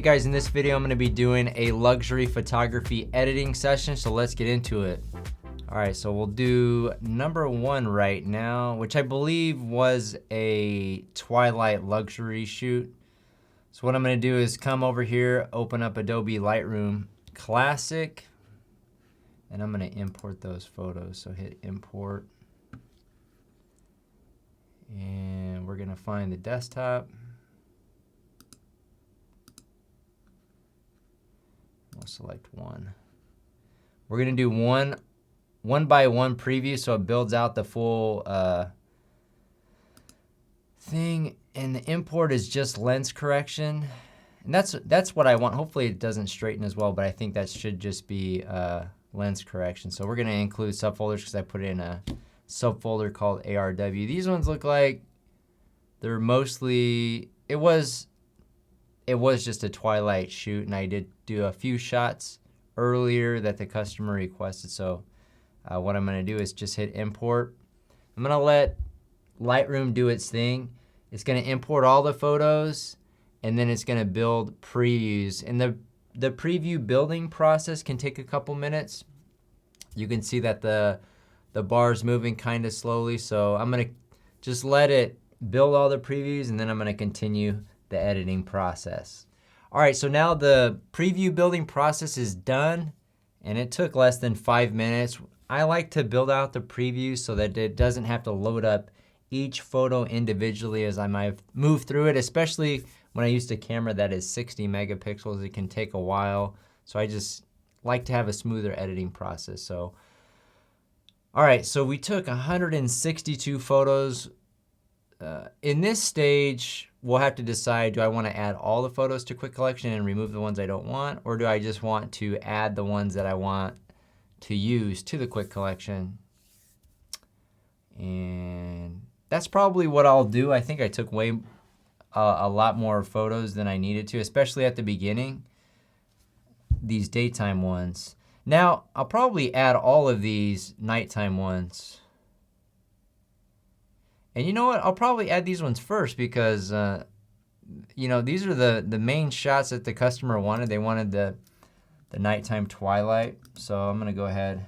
Hey guys, in this video I'm going to be doing a luxury photography editing session, so let's get into it. Alright, so we'll do number 1 right now, which I believe was a Twilight luxury shoot. So what I'm going to do is come over here, open up Adobe Lightroom Classic, and I'm going to import those photos. So hit import, and we're going to find the desktop. We'll select one. We're going to do one by one preview, so it builds out the full thing. And the import is just lens correction, and that's what I want. Hopefully it doesn't straighten as well, but I think that should just be lens correction. So we're going to include subfolders because I put it in a subfolder called ARW. These ones look like they're mostly, it was just a Twilight shoot, and I did do a few shots earlier that the customer requested. So what I'm going to do is just hit import. I'm going to let Lightroom do its thing. It's going to import all the photos, and then it's going to build previews. And the preview building process can take a couple minutes. You can see that the bar's moving kind of slowly, so I'm going to just let it build all the previews, and then I'm going to continue the editing process. All right, so now the preview building process is done, and it took less than 5 minutes. I like to build out the preview so that it doesn't have to load up each photo individually as I might move through it, especially when I used a camera that is 60 megapixels. It can take a while, so I just like to have a smoother editing process. So, all right, so we took 162 photos. In this stage, we'll have to decide, do I want to add all the photos to Quick Collection and remove the ones I don't want, or do I just want to add the ones that I want to use to the Quick Collection? And that's probably what I'll do. I think I took a lot more photos than I needed to, especially at the beginning, these daytime ones. Now, I'll probably add all of these nighttime ones. And you know what? I'll probably add these ones first because, you know, these are the main shots that the customer wanted. They wanted the nighttime Twilight. So I'm going to go ahead,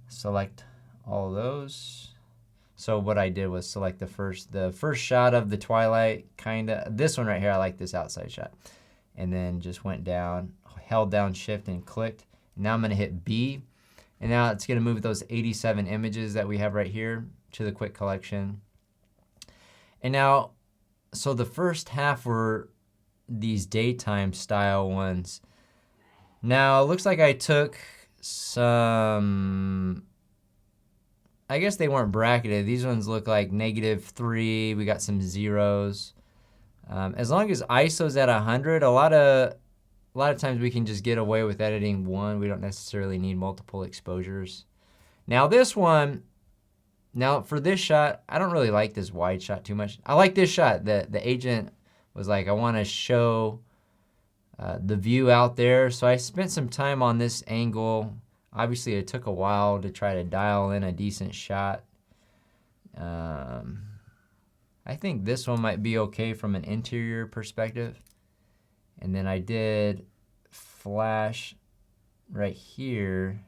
select all of those. So what I did was select the first shot of the Twilight, this one right here. I like this outside shot. And then just went down, held down Shift and clicked. Now I'm going to hit B. And now it's going to move those 87 images that we have right here to the Quick Collection. And now, so the first half were these daytime style ones. Now it looks like I took some, I guess they weren't bracketed. These ones look like -3. We got some zeros. As long as ISO's at 100, a lot of times we can just get away with editing one. We don't necessarily need multiple exposures. Now this one, now for this shot, I don't really like this wide shot too much. I like this shot. The agent was like, I want to show the view out there. So I spent some time on this angle. Obviously, it took a while to try to dial in a decent shot. I think this one might be okay from an interior perspective. And then I did flash right here,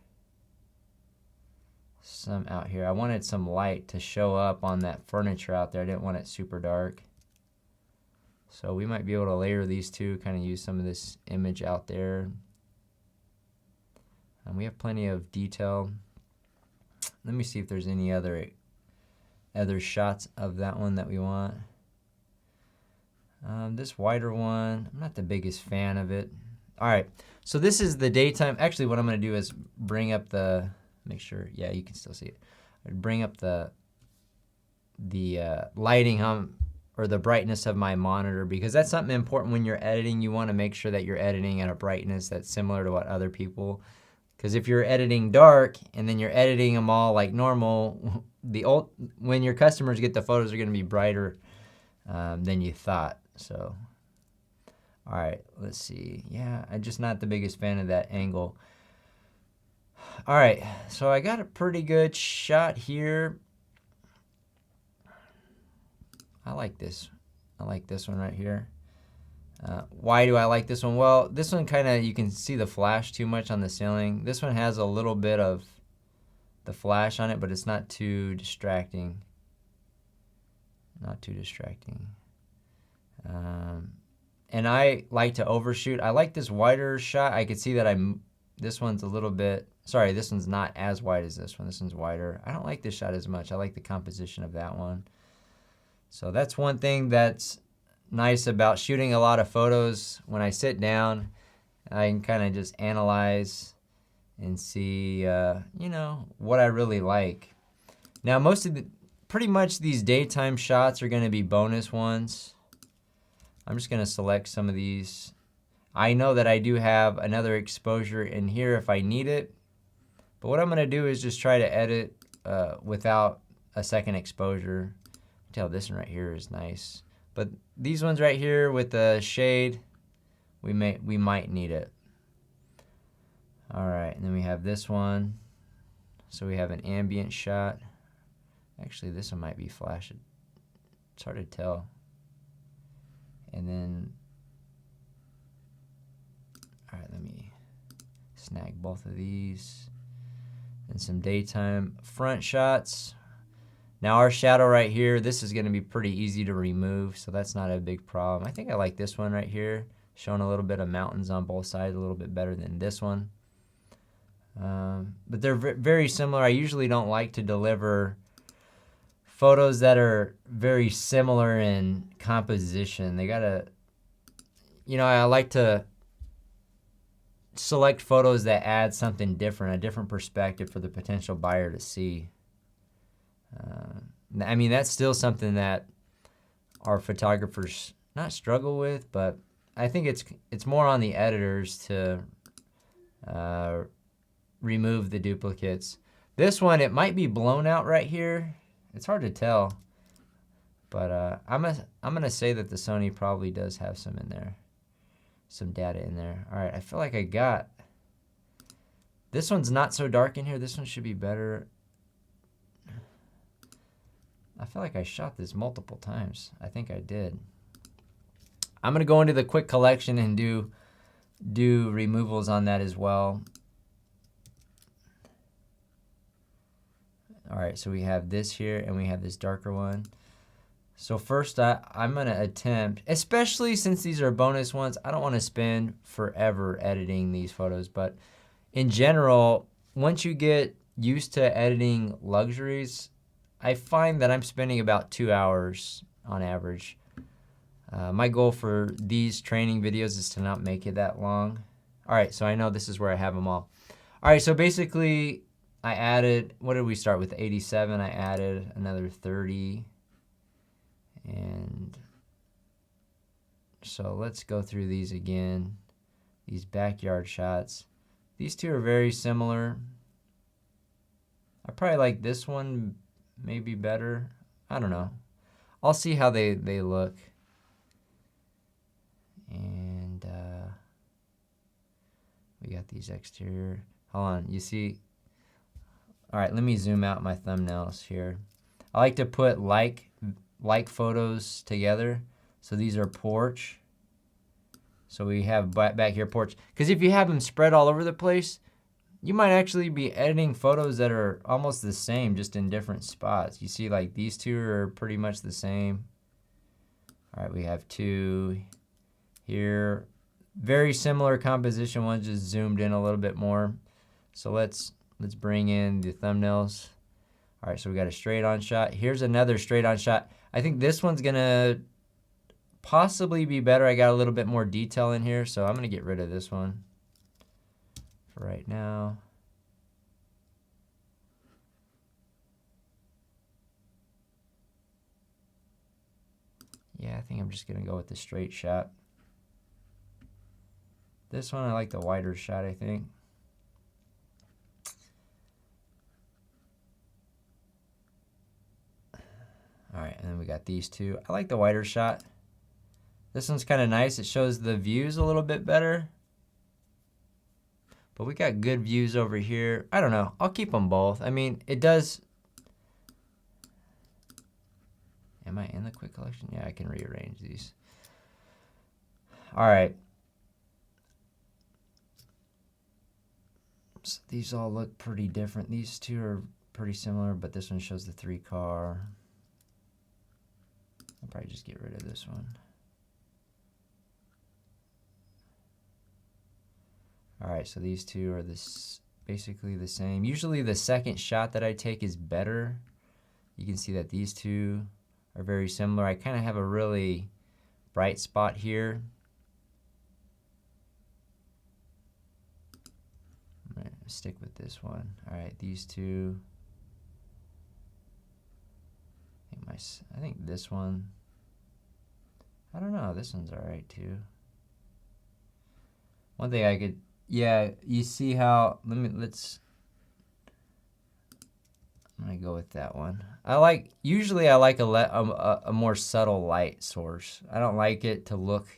some out here. I wanted some light to show up on that furniture out there. I didn't want it super dark. So we might be able to layer these two, kind of use some of this image out there. And we have plenty of detail. Let me see if there's any other shots of that one that we want. This wider one, I'm not the biggest fan of it. All right, so this is the daytime. Actually, what I'm going to do is bring up the, make sure, yeah, you can still see it. I'd bring up the lighting or the brightness of my monitor, because that's something important when you're editing. You want to make sure that you're editing at a brightness that's similar to what other people. Because if you're editing dark and then you're editing them all like normal, when your customers get the photos, are going to be brighter than you thought. So, all right, let's see. Yeah, I'm just not the biggest fan of that angle. All right, so I got a pretty good shot here. I like this. I like this one right here. Why do I like this one? Well, this one kind of, you can see the flash too much on the ceiling. This one has a little bit of the flash on it, but it's not too distracting. Not too distracting. And I like to overshoot. I like this wider shot. I could see that this one's a little bit, sorry, this one's not as wide as this one. This one's wider. I don't like this shot as much. I like the composition of that one. So that's one thing that's nice about shooting a lot of photos. When I sit down, I can kind of just analyze and see, you know, what I really like. Now, pretty much these daytime shots are going to be bonus ones. I'm just going to select some of these. I know that I do have another exposure in here if I need it. But what I'm going to do is just try to edit without a second exposure. Tell this one right here is nice. But these ones right here with the shade, we might need it. All right, and then we have this one. So we have an ambient shot. Actually, this one might be flash. It's hard to tell. And then, all right, let me snag both of these. And some daytime front shots. Now our shadow right here, this is gonna be pretty easy to remove, so that's not a big problem. I think I like this one right here, showing a little bit of mountains on both sides, a little bit better than this one. But they're very similar. I usually don't like to deliver photos that are very similar in composition. They gotta, you know, I like to select photos that add something different, a different perspective for the potential buyer to see. I mean, that's still something that our photographers not struggle with, but I think it's more on the editors to remove the duplicates. This one, it might be blown out right here. It's hard to tell, but I'm gonna say that the Sony probably does have some in there, some data in there. All right, I feel like I got, this one's not so dark in here. This one should be better. I feel like I shot this multiple times. I think I did. I'm gonna go into the quick collection and do removals on that as well. All right, so we have this here and we have this darker one. So first I'm gonna attempt, especially since these are bonus ones, I don't wanna spend forever editing these photos, but in general, once you get used to editing luxuries, I find that I'm spending about 2 hours on average. My goal for these training videos is to not make it that long. All right, so I know this is where I have them all. All right, so basically I added, what did we start with, 87? I added another 30. And so let's go through these again. These backyard shots. These two are very similar. I probably like this one maybe better. I don't know. I'll see how they look. And we got these exterior. Hold on, you see? All right, let me zoom out my thumbnails here. I like to put like photos together. So these are porch. So we have back here porch. Because if you have them spread all over the place, you might actually be editing photos that are almost the same, just in different spots. You see, like these two are pretty much the same. All right, we have two here. Very similar composition, one just zoomed in a little bit more. So let's bring in the thumbnails. All right, so we got a straight on shot. Here's another straight on shot. I think this one's gonna possibly be better. I got a little bit more detail in here, so I'm gonna get rid of this one for right now. Yeah, I think I'm just gonna go with the straight shot. This one, I like the wider shot, I think. All right, and then we got these two. I like the wider shot. This one's kind of nice. It shows the views a little bit better. But we got good views over here. I don't know. I'll keep them both. I mean, it does. Am I in the quick collection? Yeah, I can rearrange these. All right. So these all look pretty different. These two are pretty similar, but this one shows the 3-car. I'll probably just get rid of this one. All right, so these two are basically the same. Usually the second shot that I take is better. You can see that these two are very similar. I kind of have a really bright spot here. I'm going to stick with this one. All right, these two. I think this one. I don't know. This one's all right too. One thing I could, yeah, you see how? Let's. I'm gonna go with that one. Usually I like a more subtle light source. I don't like it to look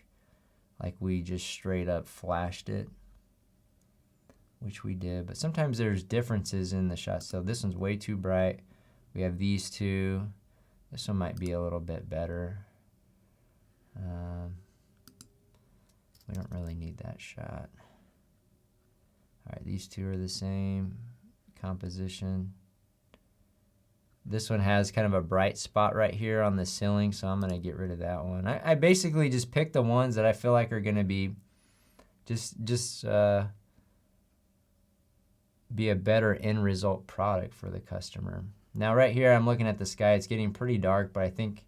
like we just straight up flashed it, which we did. But sometimes there's differences in the shot. So this one's way too bright. We have these two. This one might be a little bit better. We don't really need that shot. All right, these two are the same composition. This one has kind of a bright spot right here on the ceiling, so I'm going to get rid of that one. I basically just pick the ones that I feel like are going to be be a better end result product for the customer. Now right here I'm looking at the sky. It's getting pretty dark, but I think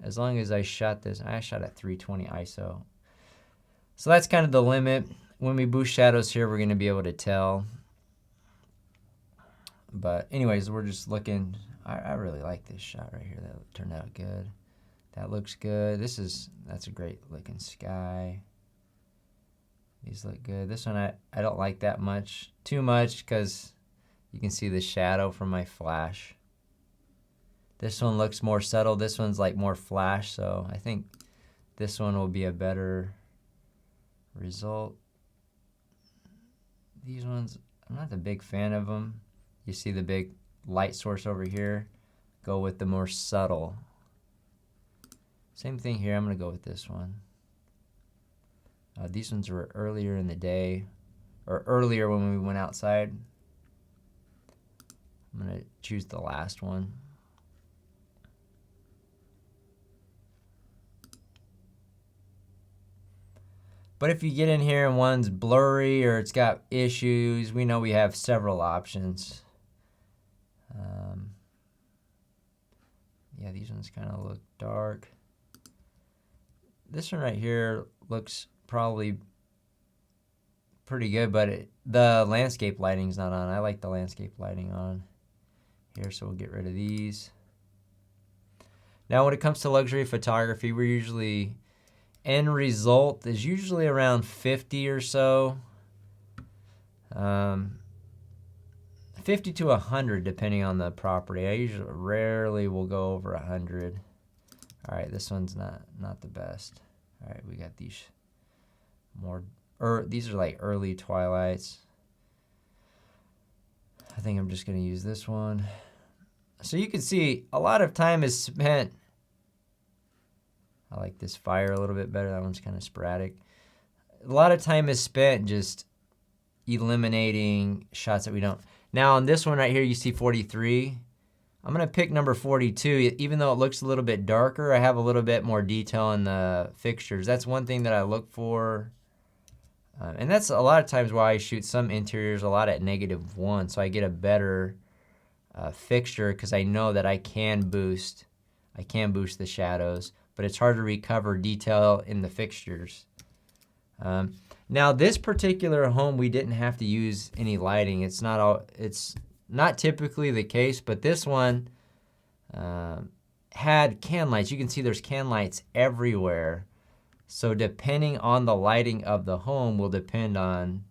as long as I shot this, I shot at 320 ISO. So that's kind of the limit. When we boost shadows here, we're going to be able to tell. But anyways, we're just looking. I really like this shot right here. That turned out good. That looks good. That's a great looking sky. These look good. This one I don't like that much. Too much because you can see the shadow from my flash. This one looks more subtle. This one's like more flash, so I think this one will be a better result. These ones, I'm not a big fan of them. You see the big light source over here? Go with the more subtle. Same thing here, I'm gonna go with this one. These ones were earlier in the day, or earlier when we went outside. I'm gonna choose the last one. But if you get in here and one's blurry or it's got issues, we know we have several options. Yeah, these ones kind of look dark. This one right here looks probably pretty good, but the landscape lighting's not on. I like the landscape lighting on here, so we'll get rid of these. Now when it comes to luxury photography, we're usually, end result is usually around 50 or so. 50 to 100 depending on the property. I usually rarely will go over 100. All right, this one's not the best. All right, we got these more, these are like early twilights. I think I'm just gonna use this one. So you can see a lot of time is spent. I like this fire a little bit better. That one's kind of sporadic. A lot of time is spent just eliminating shots that we don't. Now on this one right here, you see 43. I'm gonna pick number 42. Even though it looks a little bit darker, I have a little bit more detail in the fixtures. That's one thing that I look for. And that's a lot of times why I shoot some interiors a lot at -1, so I get a better fixture because I know that I can boost the shadows, but it's hard to recover detail in the fixtures. Now this particular home, we didn't have to use any lighting. It's not typically the case, but this one had can lights. You can see there's can lights everywhere. So depending on the lighting of the home will depend on,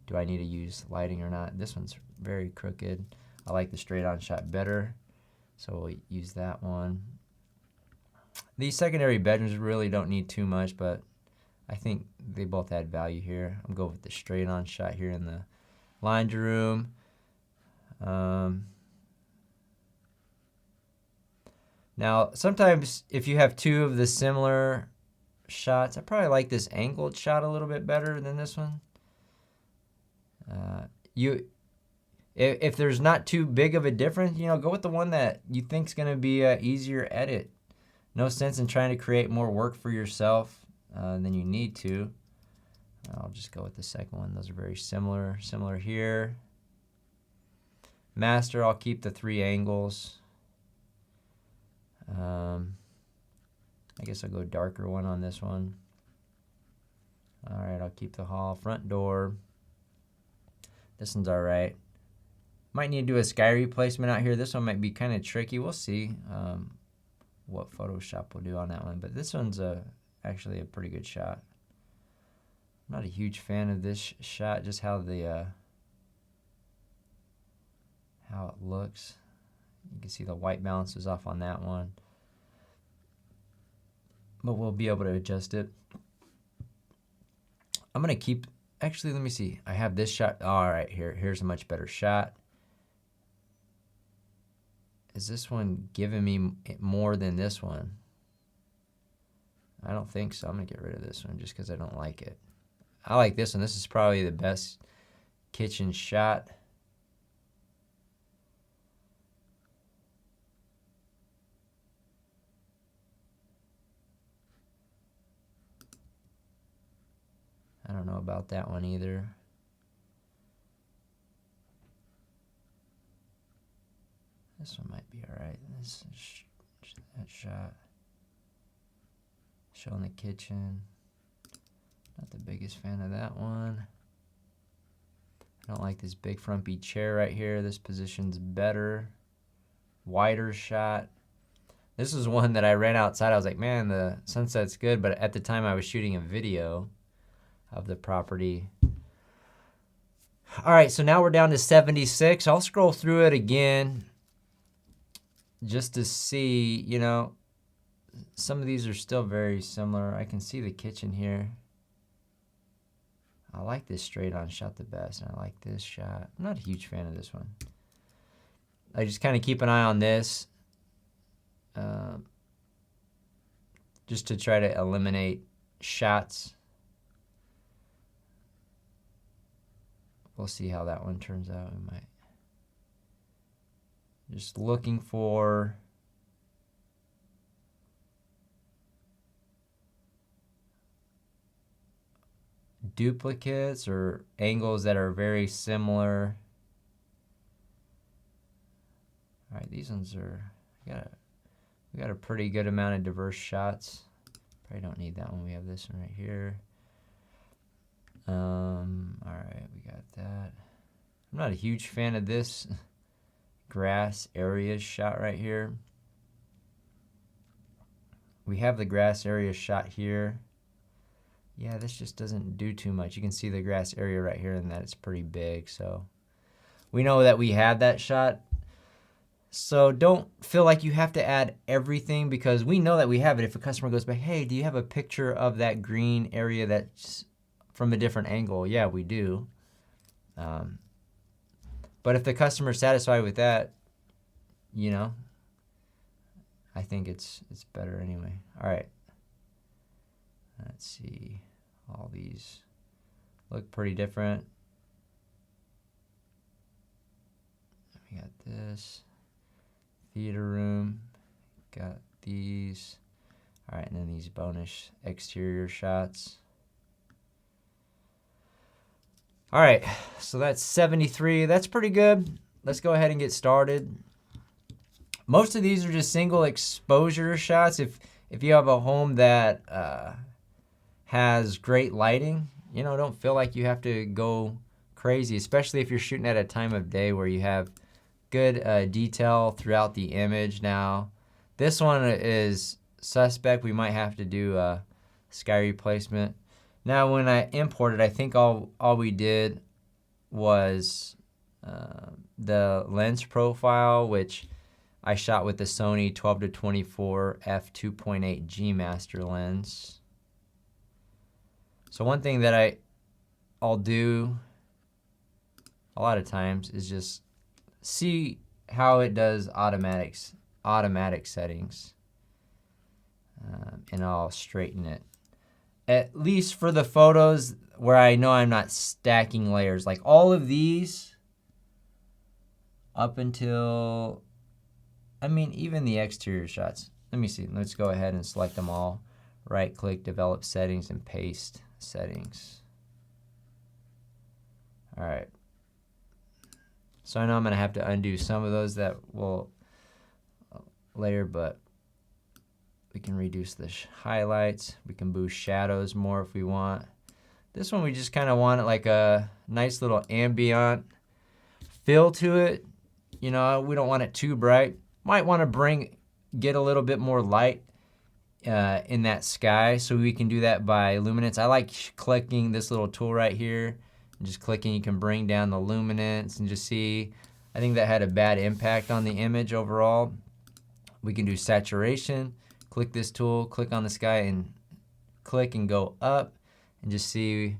do I need to use lighting or not? This one's very crooked. I like the straight on shot better, so we'll use that one. These secondary bedrooms really don't need too much, but I think they both add value here. I'm going with the straight on shot here in the laundry room. Now, sometimes if you have two of the similar shots. I probably like this angled shot a little bit better than this one. If there's not too big of a difference, you know, go with the one that you think's gonna be a easier edit. No sense in trying to create more work for yourself than you need to. I'll just go with the second one. Those are very similar. Similar here. Master, I'll keep the 3 angles. I guess I'll go darker one on this one. All right, I'll keep the hall. Front door. This one's all right. Might need to do a sky replacement out here. This one might be kind of tricky. We'll see what Photoshop will do on that one. But this one's actually a pretty good shot. I'm not a huge fan of this shot, just how the how it looks. You can see the white balance is off on that one. But we'll be able to adjust it. I'm going to keep, actually, let me see. I have this shot. All right, here's a much better shot. Is this one giving me more than this one? I don't think so. I'm going to get rid of this one just because I don't like it. I like this one. This is probably the best kitchen shot. I don't know about that one either. This one might be all right. This is that shot. Showing the kitchen. Not the biggest fan of that one. I don't like this big frumpy chair right here. This position's better. Wider shot. This is one that I ran outside. I was like, man, the sunset's good. But at the time I was shooting a video of the property. All right, so now we're down to 76. I'll scroll through it again just to see, you know, some of these are still very similar. I can see the kitchen here. I like this straight on shot the best, and I like this shot. I'm not a huge fan of this one. I just kind of keep an eye on this just to try to eliminate shots. We'll see how that one turns out. We might. Just looking for duplicates or angles that are very similar. All right, these ones are, we got a pretty good amount of diverse shots. Probably don't need that one. We have this one right here. All right, we got that. I'm not a huge fan of this grass area shot right here. We have the grass area shot here. Yeah, this just doesn't do too much. You can see the grass area right here and that it's pretty big. So we know that we have that shot. So don't feel like you have to add everything because we know that we have it. If a customer goes back, hey, do you have a picture of that green area that's from a different angle? Yeah, we do. But if the customer's satisfied with that, you know, I think it's better anyway. All right. Let's see. All these look pretty different. We got this. Theater room. Got these. All right, and then these bonus exterior shots. All right, so that's 73. That's pretty good. Let's go ahead and get started. Most of these are just single exposure shots. If you have a home that has great lighting, you know, don't feel like you have to go crazy, especially if you're shooting at a time of day where you have good detail throughout the image. Now, this one is suspect. We might have to do a sky replacement. Now, when I imported, I think all we did was the lens profile, which I shot with the Sony 12-24 f2.8 G Master lens. So one thing that I'll do a lot of times is just see how it does automatic settings, and I'll straighten it. at least for the photos where I know I'm not stacking layers. Like all of these up until, I mean, even the exterior shots. Let me see. Let's go ahead and select them all. Right click, develop settings, and paste settings. All right. So I know I'm going to have to undo some of those that will layer, but we can reduce the highlights. We can boost shadows more if we want. This one we just kind of want it like a nice little ambient feel to it. You know, we don't want it too bright. Might want to get a little bit more light in that sky, so we can do that by luminance. I like clicking this little tool right here. And just clicking, you can bring down the luminance and just see. I think that had a bad impact on the image overall. We can do saturation. Click this tool, click on the sky, and click and go up, and just see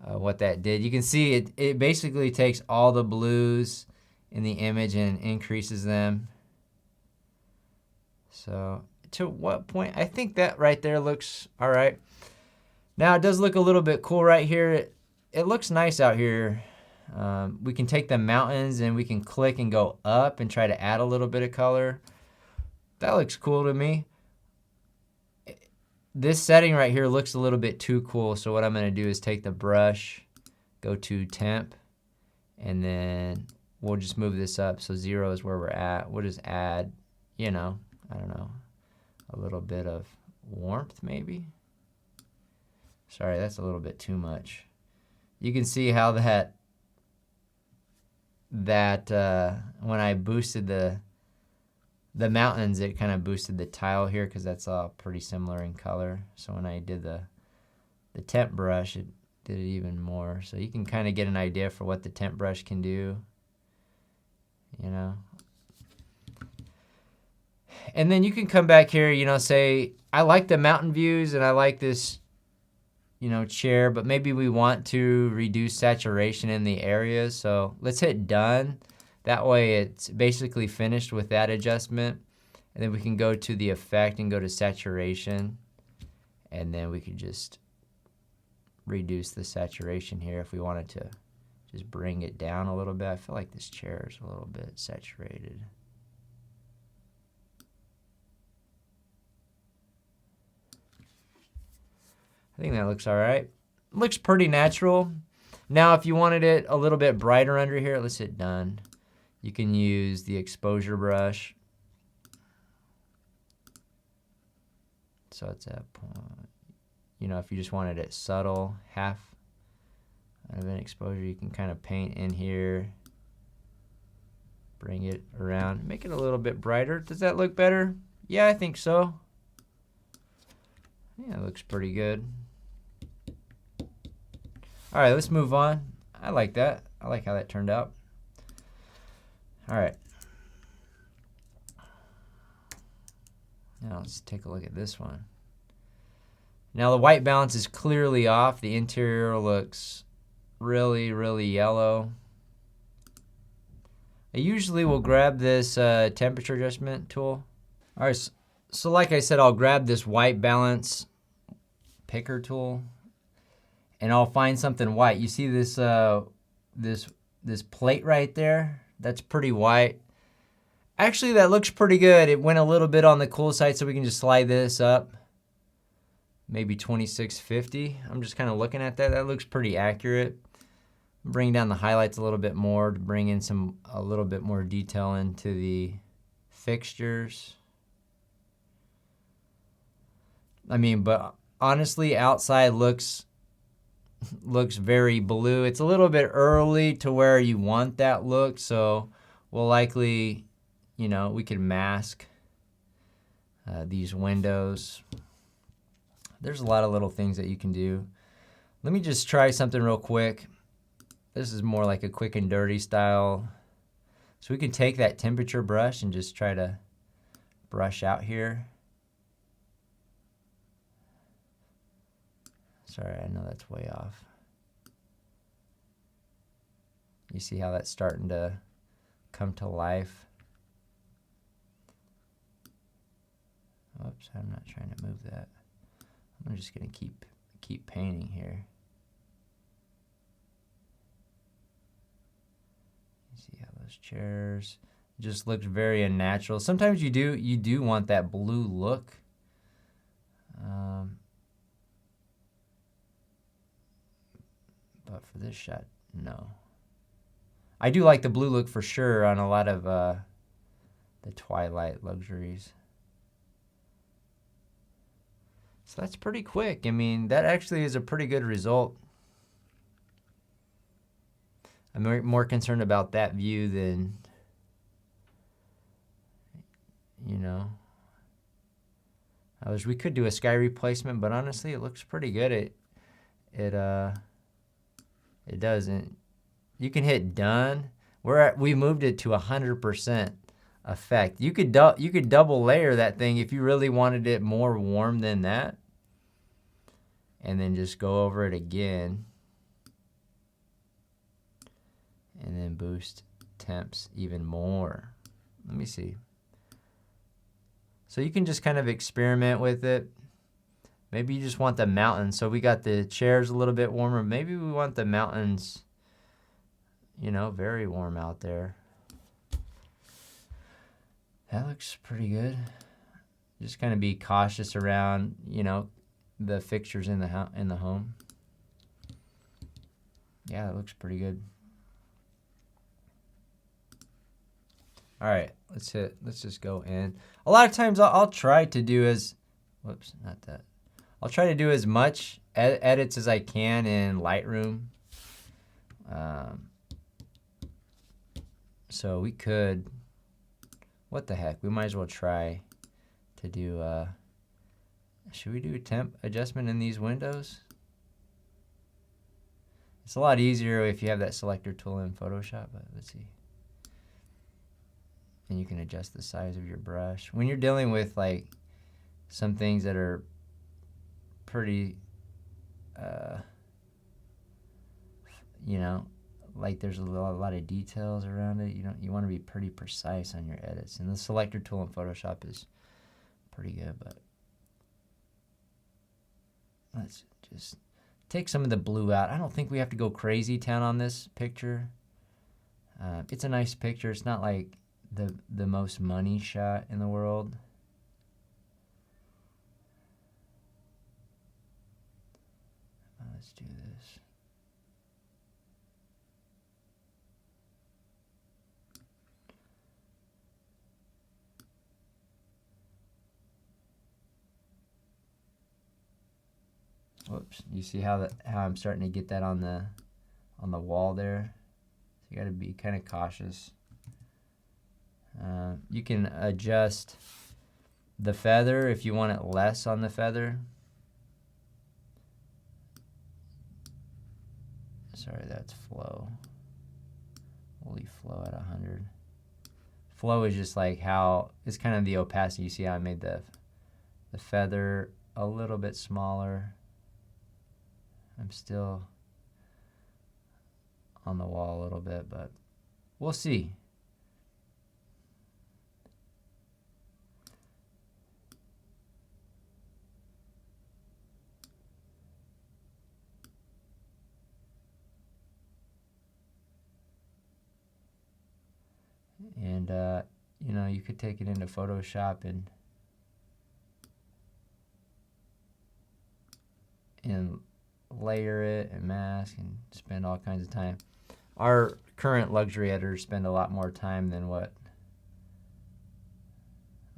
what that did. You can see it basically takes all the blues in the image and increases them. So to what point? I think that right there looks all right. Now it does look a little bit cool right here. It looks nice out here. We can take the mountains and we can click and go up and try to add a little bit of color. That looks cool to me. This setting right here looks a little bit too cool, so what I'm going to do is take the brush, go to temp, and then we'll just move this up. So 0 is where we're at. We'll just add, you know, I don't know, a little bit of warmth maybe. Sorry, that's a little bit too much. You can see how that when I boosted the mountains, it kind of boosted the tile here because that's all pretty similar in color. So when I did the temp brush, it did it even more. So you can kind of get an idea for what the temp brush can do, you know. And then you can come back here, you know, say, I like the mountain views and I like this, you know, chair, but maybe we want to reduce saturation in the areas. So let's hit done. That way it's basically finished with that adjustment. And then we can go to the effect and go to saturation. And then we could just reduce the saturation here if we wanted to just bring it down a little bit. I feel like this chair is a little bit saturated. I think that looks all right. Looks pretty natural. Now, if you wanted it a little bit brighter under here, let's hit done. You can use the exposure brush. So it's at, you know, if you just wanted it subtle, half of an exposure, you can kind of paint in here, bring it around, make it a little bit brighter. Does that look better? Yeah, I think so. Yeah, it looks pretty good. All right, let's move on. I like that. I like how that turned out. All right. Now let's take a look at this one. Now the white balance is clearly off. The interior looks really, really yellow. I usually will grab this temperature adjustment tool. All right, so like I said, I'll grab this white balance picker tool, and I'll find something white. You see this this plate right there? That's pretty white. Actually, that looks pretty good. It went a little bit on the cool side, so we can just slide this up. Maybe 2650. I'm just kind of looking at that. That looks pretty accurate. Bring down the highlights a little bit more to bring in a little bit more detail into the fixtures. I mean, but honestly, outside looks very blue. It's a little bit early to where you want that look, so we'll likely, you know, we could mask these windows. There's a lot of little things that you can do. Let me just try something real quick. This is more like a quick and dirty style. So we can take that temperature brush and just try to brush out here. Sorry, I know that's way off. You see how that's starting to come to life? Oops, I'm not trying to move that. I'm just gonna keep keep painting here. See how those chairs just look very unnatural. Sometimes you do want that blue look. But for this shot, no. I do like the blue look for sure on a lot of the Twilight luxuries. So that's pretty quick. I mean, that actually is a pretty good result. I'm more concerned about that view than, you know. We could do a sky replacement, but honestly, it looks pretty good. It doesn't. You can hit done. We moved it to 100% effect. You could double layer that thing if you really wanted it more warm than that, and then just go over it again, and then boost temps even more. Let me see. So you can just kind of experiment with it. Maybe you just want the mountains. So we got the chairs a little bit warmer. Maybe we want the mountains, you know, very warm out there. That looks pretty good. Just kind of be cautious around, you know, the fixtures in the home. Yeah, it looks pretty good. All right, let's just go in. A lot of times I'll try to do I'll try to do as much edits as I can in Lightroom. So we could, what the heck, we might as well try to do, should we do temp adjustment in these windows? It's a lot easier if you have that selector tool in Photoshop, but let's see. And you can adjust the size of your brush. When you're dealing with like some things that are pretty, you know, like there's a lot of details around it. You want to be pretty precise on your edits. And the selector tool in Photoshop is pretty good, but let's just take some of the blue out. I don't think we have to go crazy town on this picture. It's a nice picture. It's not like the most money shot in the world. Let's do this. Whoops! You see how I'm starting to get that on the wall there? So you got to be kind of cautious. You can adjust the feather if you want it less on the feather. Sorry, that's flow. We'll leave flow at 100. Flow is just like how, it's kind of the opacity. You see how I made the feather a little bit smaller. I'm still on the wall a little bit, but we'll see. And, you know, you could take it into Photoshop and layer it and mask and spend all kinds of time. Our current luxury editors spend a lot more time than what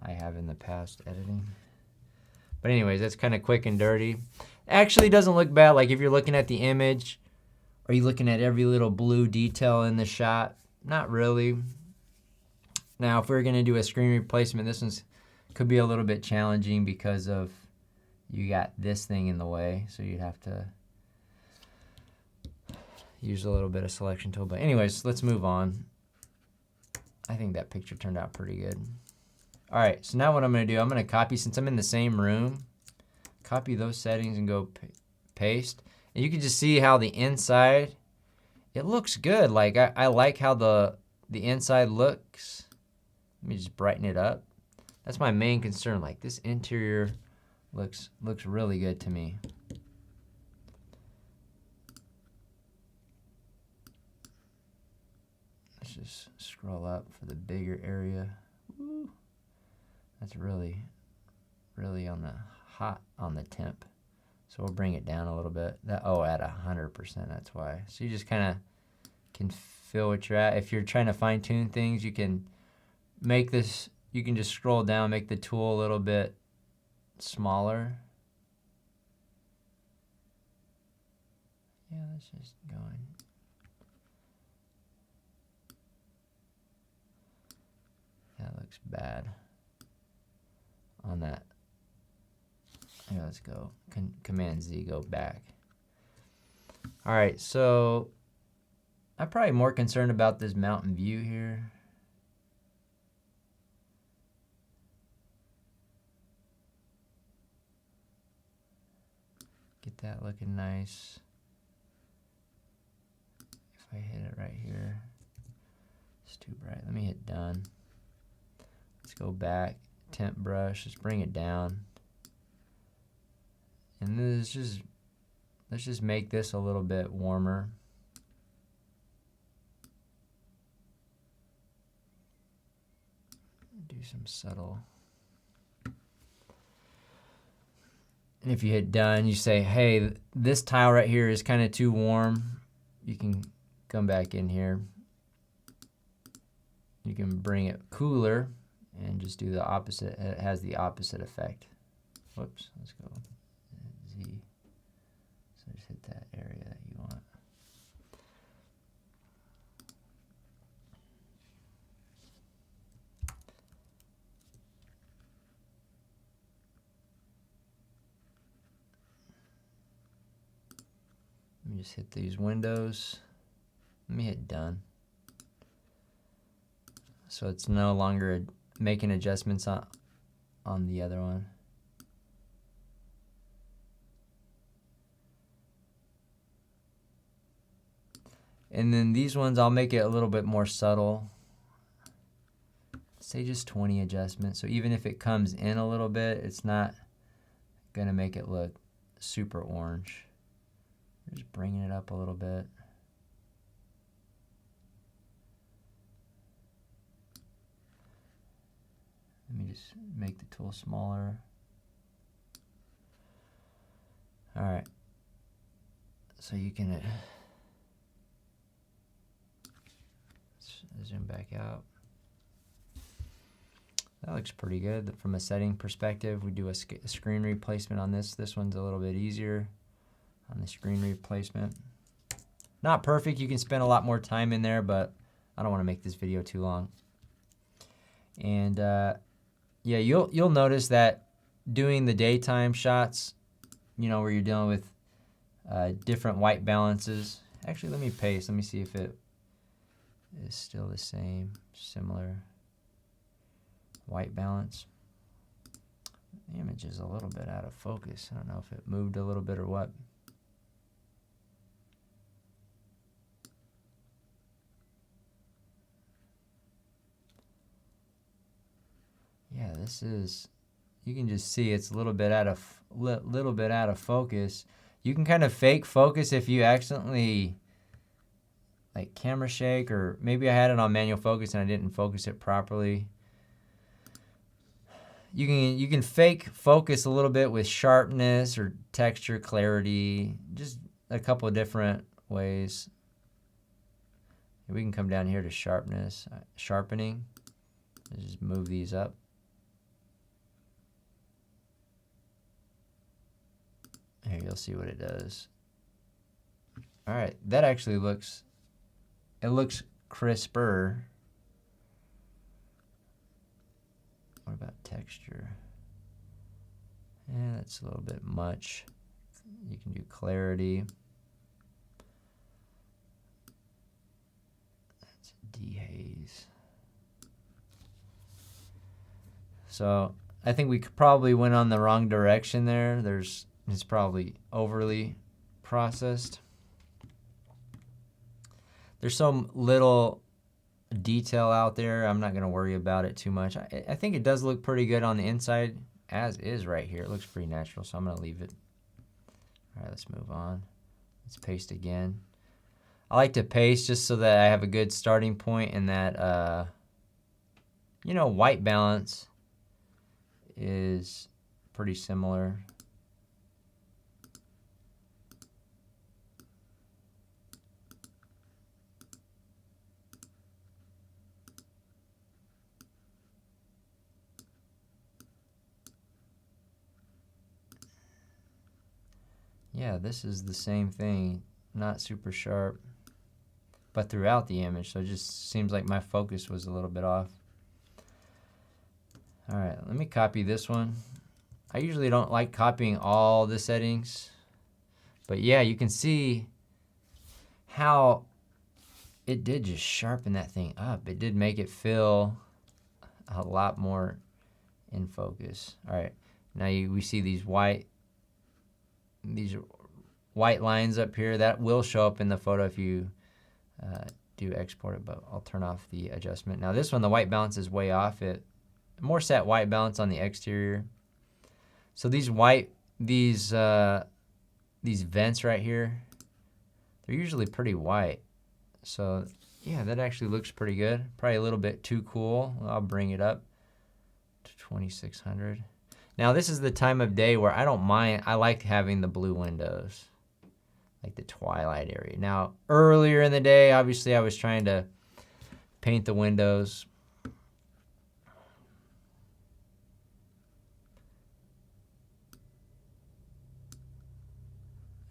I have in the past editing. But anyways, that's kind of quick and dirty. Actually doesn't look bad. Like if you're looking at the image, are you looking at every little blue detail in the shot? Not really. Now, if we're going to do a screen replacement, this one's could be a little bit challenging because of you got this thing in the way, so you'd have to use a little bit of selection tool. But anyways, let's move on. I think that picture turned out pretty good. All right, so now what I'm going to do, I'm going to copy, since I'm in the same room, copy those settings and go paste. And you can just see how the inside, it looks good. Like I like how the inside looks. Let me just brighten it up. That's my main concern. Like this interior looks really good to me. let's just scroll up for the bigger area. Woo. That's really on the temp. So we'll bring it down a little bit. At 100%, that's why. So you just kind of can feel what you're at. If you're trying to fine tune things, you can make this, you can just scroll down, make the tool a little bit smaller. Yeah, let's just go in. That looks bad on that. Yeah, let's go. Command Z, go back. All right, so I'm probably more concerned about this mountain view here. Get that looking nice. If I hit it right here, it's too bright. Let me hit done. Let's go back, temp brush, let's bring it down. And let's just make this a little bit warmer. Do some subtle. And if you hit done, you say, hey, this tile right here is kind of too warm. You can come back in here. You can bring it cooler and just do the opposite. It has the opposite effect. Whoops, let's go. Z. So just hit that area that you want. Let me just hit these windows. Let me hit done. So it's no longer making adjustments on the other one. And then these ones, I'll make it a little bit more subtle. Say just 20 adjustments. So even if it comes in a little bit, it's not gonna make it look super orange. Just bringing it up a little bit. Let me just make the tool smaller. All right. So you can zoom back out. That looks pretty good from a setting perspective. We do a screen replacement on this. This one's a little bit easier on the screen replacement. Not perfect. You can spend a lot more time in there, but I don't want to make this video too long. And yeah, you'll notice that doing the daytime shots, you know, where you're dealing with different white balances. Actually, let me paste. Let me see if it is still the same, similar white balance. The image is a little bit out of focus. I don't know if it moved a little bit or what. Yeah, this is, you can just see it's a little bit out of focus. You can kind of fake focus if you accidentally like camera shake, or maybe I had it on manual focus and I didn't focus it properly. You can fake focus a little bit with sharpness or texture, clarity, just a couple of different ways. We can come down here to sharpness, sharpening. Just move these up. Here, you'll see what it does. All right, that actually looks, it looks crisper. What about texture? Yeah, that's a little bit much. You can do clarity. That's dehaze. So I think we probably went on the wrong direction there. It's probably overly processed. There's some little detail out there. I'm not going to worry about it too much. I think it does look pretty good on the inside as is right here. It looks pretty natural, so I'm going to leave it. All right, let's move on. Let's paste again. I like to paste just so that I have a good starting point and that, you know, white balance is pretty similar. Yeah, this is the same thing, not super sharp, but throughout the image, so it just seems like my focus was a little bit off. All right, let me copy this one. I usually don't like copying all the settings, but yeah, you can see how it did just sharpen that thing up. It did make it feel a lot more in focus. All right, now we see these white lines up here. That will show up in the photo if you do export it, but I'll turn off the adjustment. Now this one, the white balance is way off. It more set white balance on the exterior. So these vents right here, they're usually pretty white. So yeah, that actually looks pretty good. Probably a little bit too cool. I'll bring it up to 2600. Now this is the time of day where I don't mind. I like having the blue windows, like the Twilight area. Now earlier in the day, obviously I was trying to paint the windows.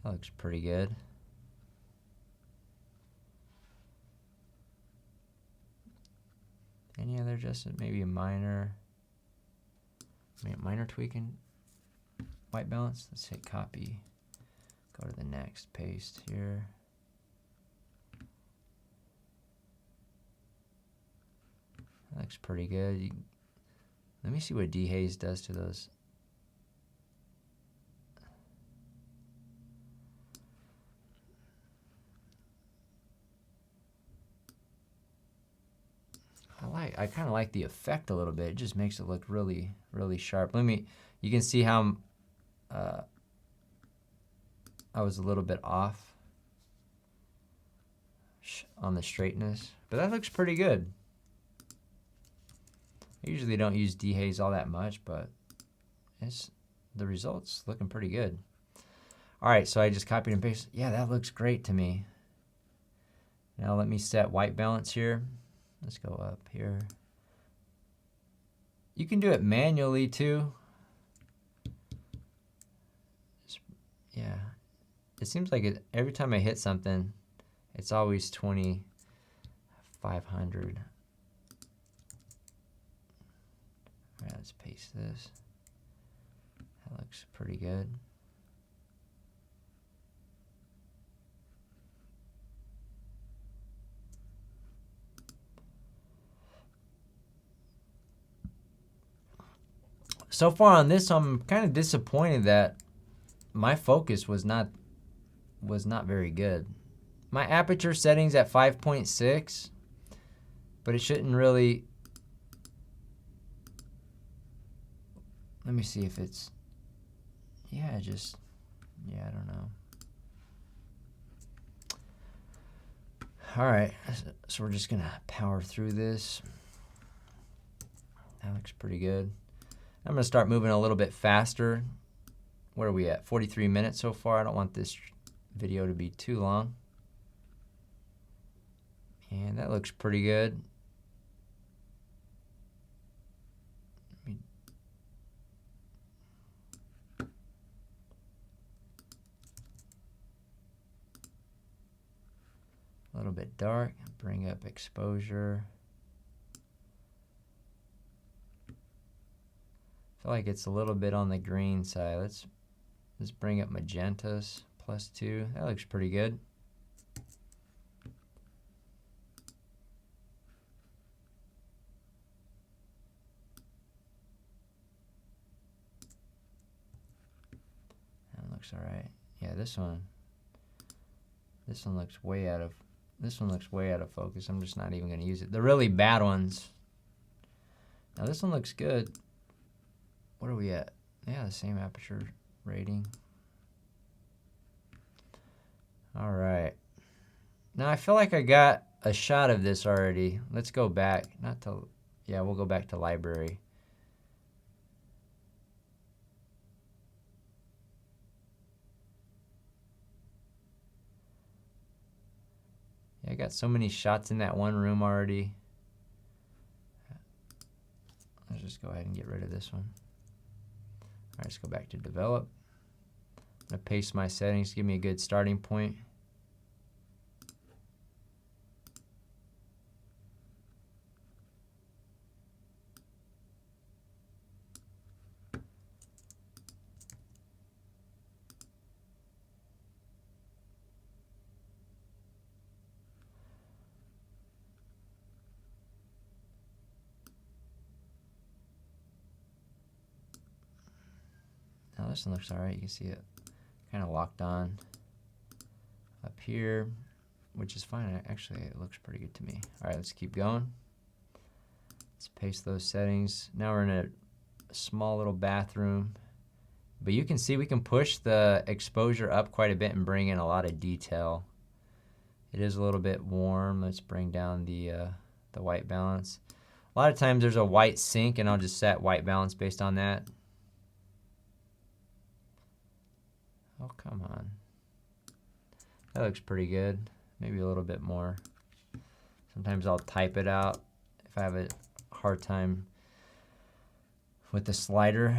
That looks pretty good. Any other adjustment? Maybe a minor tweaking white balance. Let's hit copy. Go to the next, paste here. That looks pretty good. Let me see what dehaze does to those. I kind of like the effect a little bit. It just makes it look really, really sharp. You can see how I was a little bit off on the straightness, but that looks pretty good. I usually don't use dehaze all that much, but the results looking pretty good. All right, so I just copied and pasted. Yeah, that looks great to me. Now let me set white balance here. Let's go up here. You can do it manually too. Yeah, it seems like every time I hit something, it's always 2500. All right, let's paste this. That looks pretty good. So far on this, I'm kind of disappointed that my focus was not very good. My aperture setting's at 5.6, but it shouldn't really. Let me see if it's. Yeah, I don't know. All right, so we're just gonna power through this. That looks pretty good. I'm gonna start moving a little bit faster. Where are we at? 43 minutes so far. I don't want this video to be too long. And that looks pretty good. A little bit dark. Bring up exposure. I feel like it's a little bit on the green side. Let's bring up magentas +2. That looks pretty good. That looks all right. Yeah, this one looks way out of focus. I'm just not even going to use it. The really bad ones. Now this one looks good. What are we at? Yeah, the same aperture rating. All right. Now I feel like I got a shot of this already. Let's go back. Yeah, we'll go back to library. Yeah, I got so many shots in that one room already. Let's just go ahead and get rid of this one. All right, let's go back to develop. I'm gonna paste my settings, give me a good starting point. Now this one looks all right. You can see it kind of locked on up here, which is fine. Actually, it looks pretty good to me. All right, let's keep going. Let's paste those settings. Now we're in a small little bathroom. But you can see we can push the exposure up quite a bit and bring in a lot of detail. It is a little bit warm. Let's bring down the white balance. A lot of times there's a white sink, and I'll just set white balance based on that. Oh, come on. That looks pretty good. Maybe a little bit more. Sometimes I'll type it out if I have a hard time with the slider.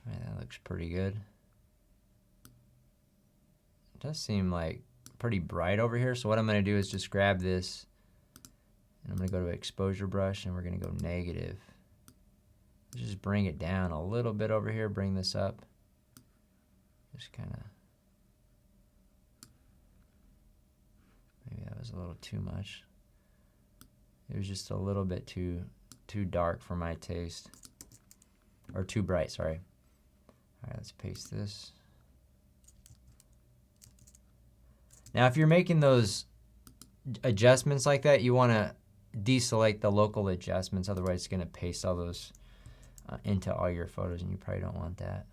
All right, that looks pretty good. It does seem like pretty bright over here, so what I'm going to do is just grab this, and I'm going to go to exposure brush, and we're going to go negative. Just bring it down a little bit over here, bring this up. Just kind of, maybe that was a little too much. It was just a little bit too dark for my taste, or too bright, sorry. All right, let's paste this. Now, if you're making those adjustments like that, you want to deselect the local adjustments. Otherwise, it's going to paste all those into all your photos, and you probably don't want that.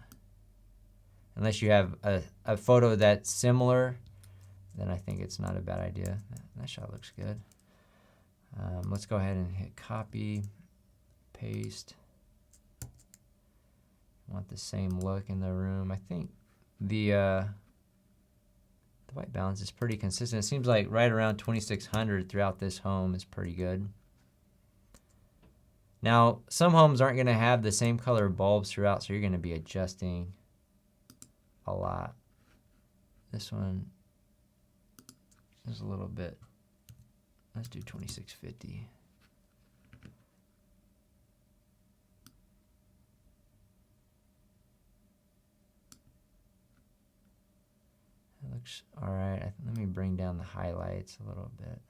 Unless you have a photo that's similar, then I think it's not a bad idea. That shot looks good. Let's go ahead and hit copy, paste. Want the same look in the room. I think the white balance is pretty consistent. It seems like right around 2600 throughout this home is pretty good. Now, some homes aren't going to have the same color bulbs throughout, so you're going to be adjusting a lot. This one is a little bit, let's do 2650. That looks all right. Let me bring down the highlights a little bit.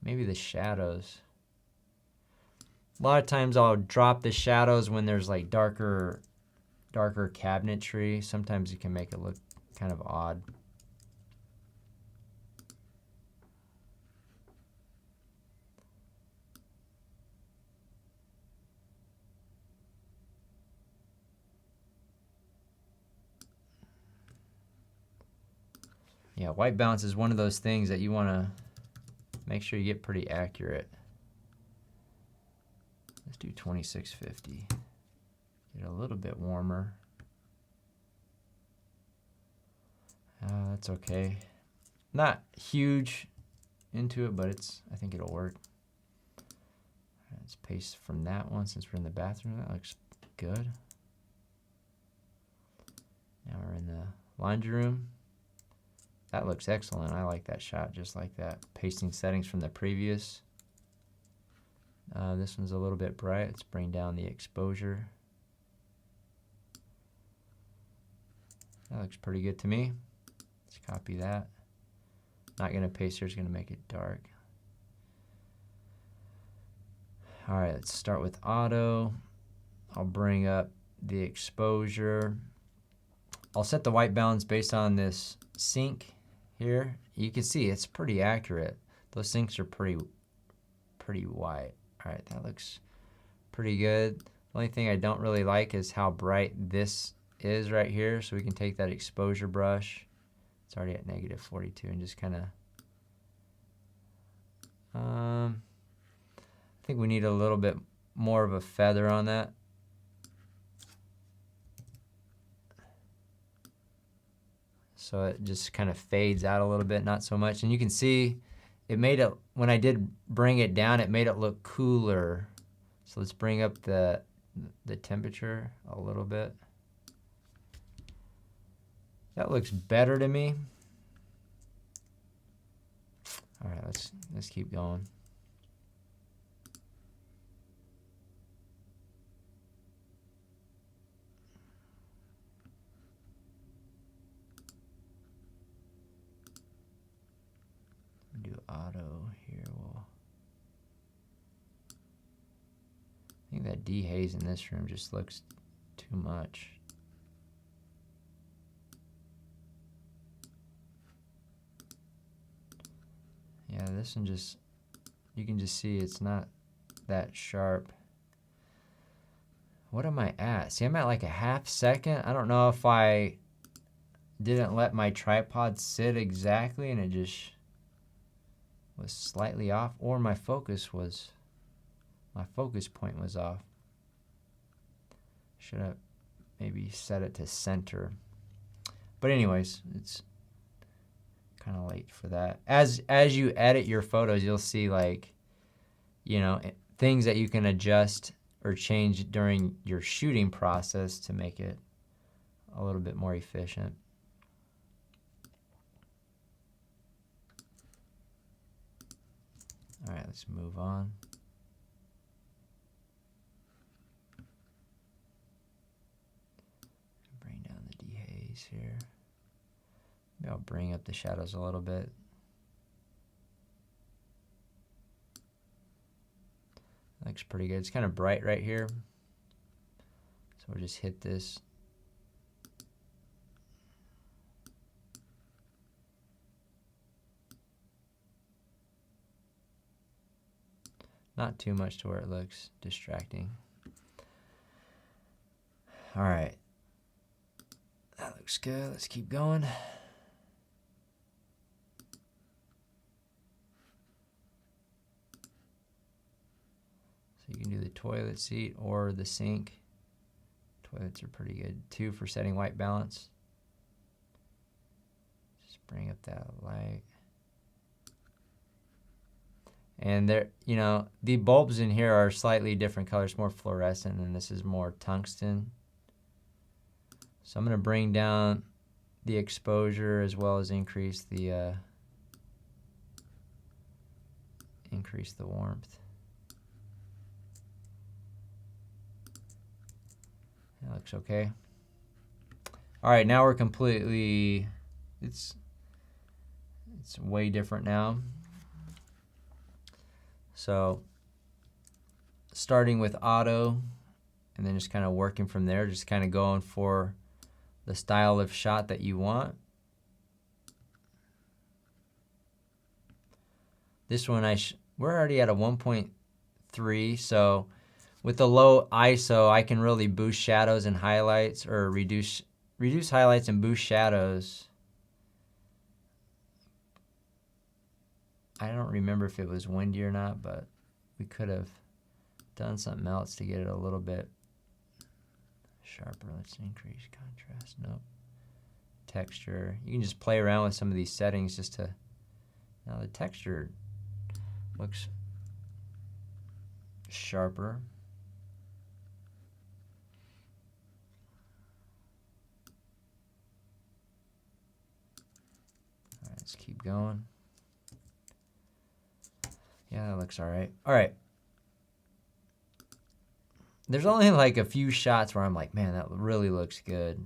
Maybe the shadows. A lot of times I'll drop the shadows when there's like darker cabinetry. Sometimes it can make it look kind of odd. Yeah, white balance is one of those things that you want to make sure you get pretty accurate. Let's do 2650. Get a little bit warmer. That's okay. Not huge into it, but I think it'll work. All right, let's paste from that one since we're in the bathroom. That looks good. Now we're in the laundry room. That looks excellent. I like that shot just like that. Pasting settings from the previous. This one's a little bit bright. Let's bring down the exposure. That looks pretty good to me. Let's copy that. Not going to paste here. It's going to make it dark. All right, let's start with auto. I'll bring up the exposure. I'll set the white balance based on this sink here, you can see it's pretty accurate. Those sinks are pretty white. All right, that looks pretty good. The only thing I don't really like is how bright this is right here. So we can take that exposure brush. It's already at -42 and just kind of, I think we need a little bit more of a feather on that. So it just kind of fades out a little bit, not so much. And you can see it made it, when I did bring it down, it made it look cooler. So let's bring up the temperature a little bit. That looks better to me. All right, let's keep going. Do auto here. I think that dehaze in this room just looks too much. Yeah, this one just, you can just see it's not that sharp. What am I at? See, I'm at like a ½ second. I don't know if I didn't let my tripod sit exactly and it just was slightly off, or my focus point was off. Should have maybe set it to center. But anyways, it's kind of late for that. As you edit your photos, you'll see, like, you know, things that you can adjust or change during your shooting process to make it a little bit more efficient. All right, let's move on. Bring down the dehaze here. Maybe I'll bring up the shadows a little bit. Looks pretty good. It's kind of bright right here. So we'll just hit this. Not too much to where it looks distracting. All right. That looks good. Let's keep going. So you can do the toilet seat or the sink. Toilets are pretty good too for setting white balance. Just bring up that light. And there, you know, the bulbs in here are slightly different colors, more fluorescent, and this is more tungsten. So I'm going to bring down the exposure as well as increase the warmth. That looks okay. All right, now we're completely, it's way different now. So starting with auto and then just kind of working from there, just kind of going for the style of shot that you want. This one, we're already at a 1.3, so with the low ISO, I can really boost shadows and highlights, or reduce highlights and boost shadows. I don't remember if it was windy or not, but we could have done something else to get it a little bit sharper. Let's increase contrast. Nope. Texture. You can just play around with some of these settings just to, now the texture looks sharper. All right, let's keep going. Yeah, that looks all right. All right. There's only like a few shots where I'm like, man, that really looks good.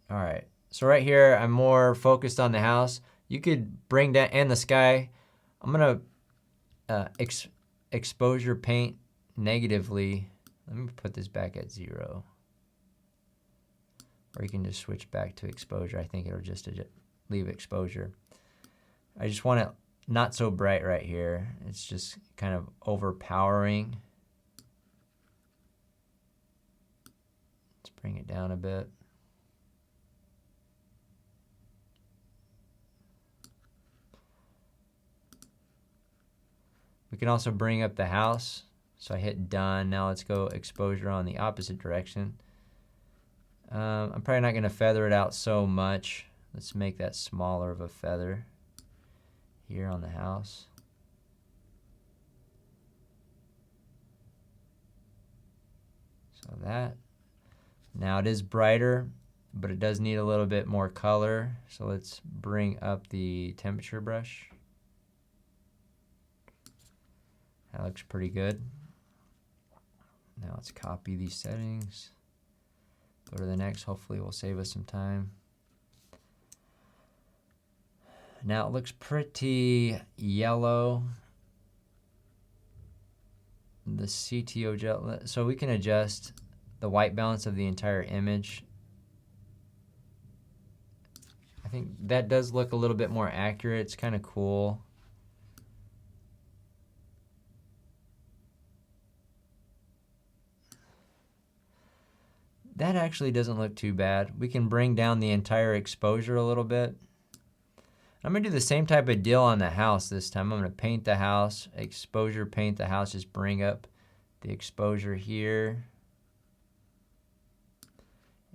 All right. So right here, I'm more focused on the house. You could bring down, and the sky. I'm going to exposure paint negatively. Let me put this back at 0. Or you can just switch back to exposure. I think it'll just leave exposure. I just want it not so bright right here. It's just kind of overpowering. Let's bring it down a bit. We can also bring up the house. So I hit done. Now let's go exposure on the opposite direction. I'm probably not going to feather it out so much. Let's make that smaller of a feather here on the house. So that. Now it is brighter, but it does need a little bit more color. So let's bring up the temperature brush. That looks pretty good. Now let's copy these settings. Go to the next, hopefully it will save us some time. Now it looks pretty yellow. The CTO gel, so we can adjust the white balance of the entire image. I think that does look a little bit more accurate. It's kind of cool. That actually doesn't look too bad. We can bring down the entire exposure a little bit. I'm gonna do the same type of deal on the house this time. I'm gonna paint the house, exposure, paint the house, just bring up the exposure here.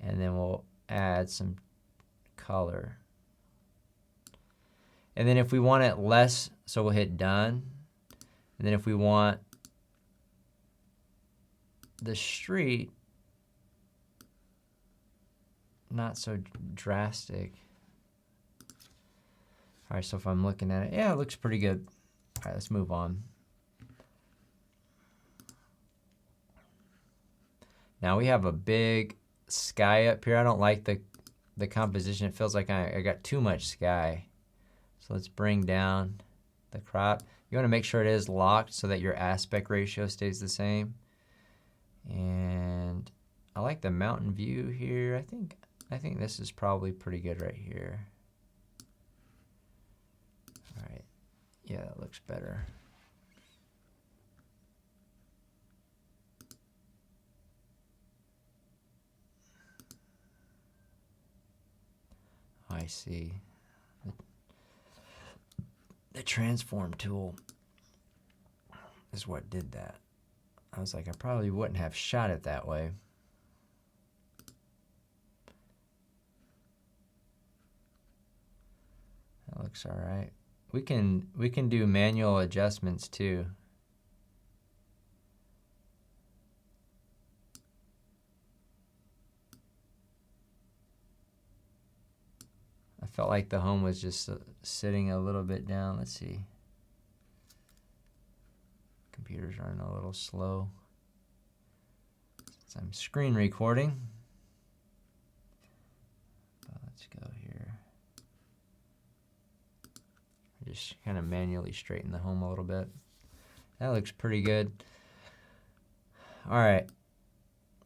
And then we'll add some color. And then if we want it less, so we'll hit done. And then if we want the street, not so drastic. All right, so if I'm looking at it, yeah, it looks pretty good. All right, let's move on. Now we have a big sky up here. I don't like the composition. It feels like I got too much sky. So let's bring down the crop. You want to make sure it is locked so that your aspect ratio stays the same. And I like the mountain view here. I think this is probably pretty good right here. All right, yeah, that looks better. I see. The transform tool is what did that. I was like, I probably wouldn't have shot it that way. That looks all right. We can do manual adjustments too. I felt like the home was just sitting a little bit down. Let's see. Computer's running a little slow since I'm screen recording. Let's go here. Just kind of manually straighten the home a little bit. That looks pretty good. All right,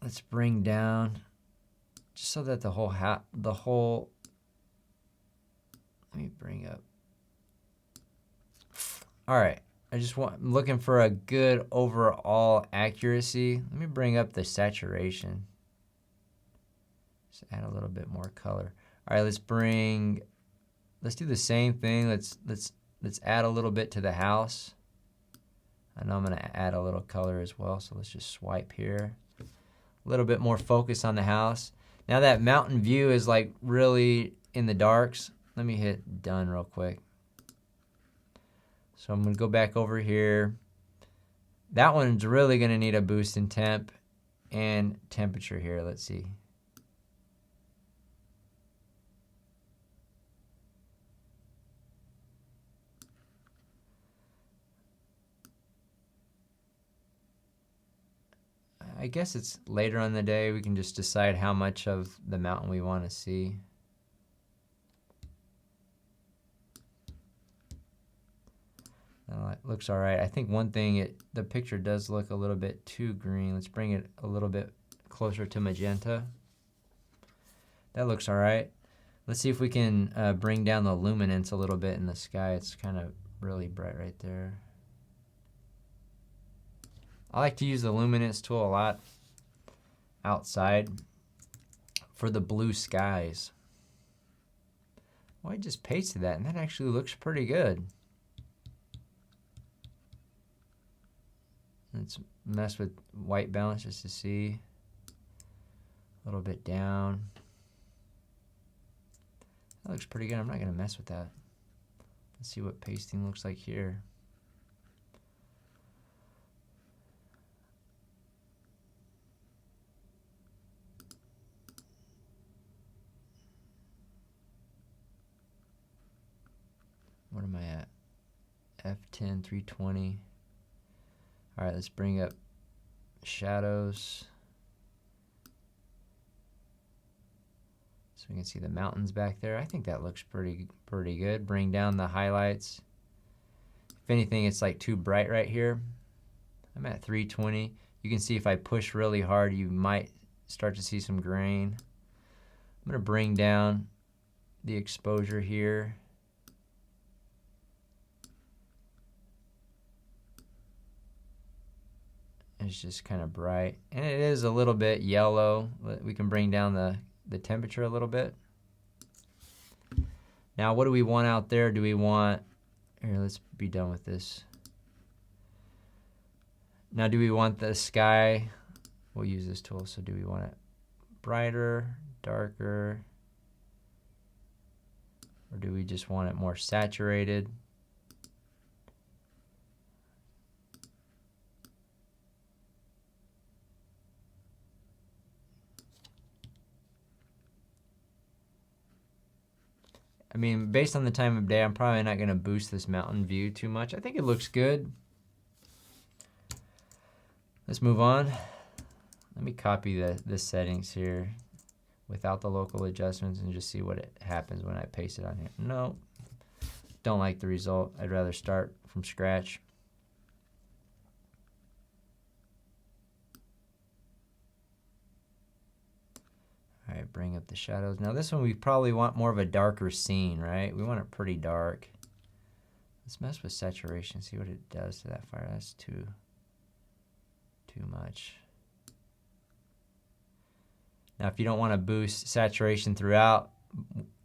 let's bring down just so that the whole. Let me bring up. All right, I'm looking for a good overall accuracy. Let me bring up the saturation. Just add a little bit more color. All right, let's do the same thing. Let's add a little bit to the house. I know I'm gonna add a little color as well, so let's just swipe here. A little bit more focus on the house. Now that mountain view is like really in the darks. Let me hit done real quick. So I'm gonna go back over here. That one's really gonna need a boost in temp and temperature here. Let's see. I guess it's later on the day. We can just decide how much of the mountain we want to see. It looks all right. I think one thing, the picture does look a little bit too green. Let's bring it a little bit closer to magenta. That looks all right. Let's see if we can bring down the luminance a little bit in the sky. It's kind of really bright right there. I like to use the luminance tool a lot outside for the blue skies. Well, I just pasted that, and that actually looks pretty good. Let's mess with white balance just to see. A little bit down. That looks pretty good. I'm not going to mess with that. Let's see what pasting looks like here. What am I at? F10, 320. All right, let's bring up shadows. So we can see the mountains back there. I think that looks pretty good. Bring down the highlights. If anything, it's like too bright right here. I'm at 320. You can see if I push really hard, you might start to see some grain. I'm gonna bring down the exposure here. It's just kind of bright. And it is a little bit yellow. We can bring down the temperature a little bit. Now, what do we want out there? Do we want, here, let's be done with this. Now, do we want the sky? We'll use this tool. So do we want it brighter, darker? Or do we just want it more saturated? I mean, based on the time of day, I'm probably not going to boost this mountain view too much. I think it looks good. Let's move on. Let me copy the settings here without the local adjustments and just see what it happens when I paste it on here. No, don't like the result. I'd rather start from scratch. All right, bring up the shadows. Now this one we probably want more of a darker scene, right? We want it pretty dark. Let's mess with saturation, see what it does to that fire. That's too much. Now if you don't want to boost saturation throughout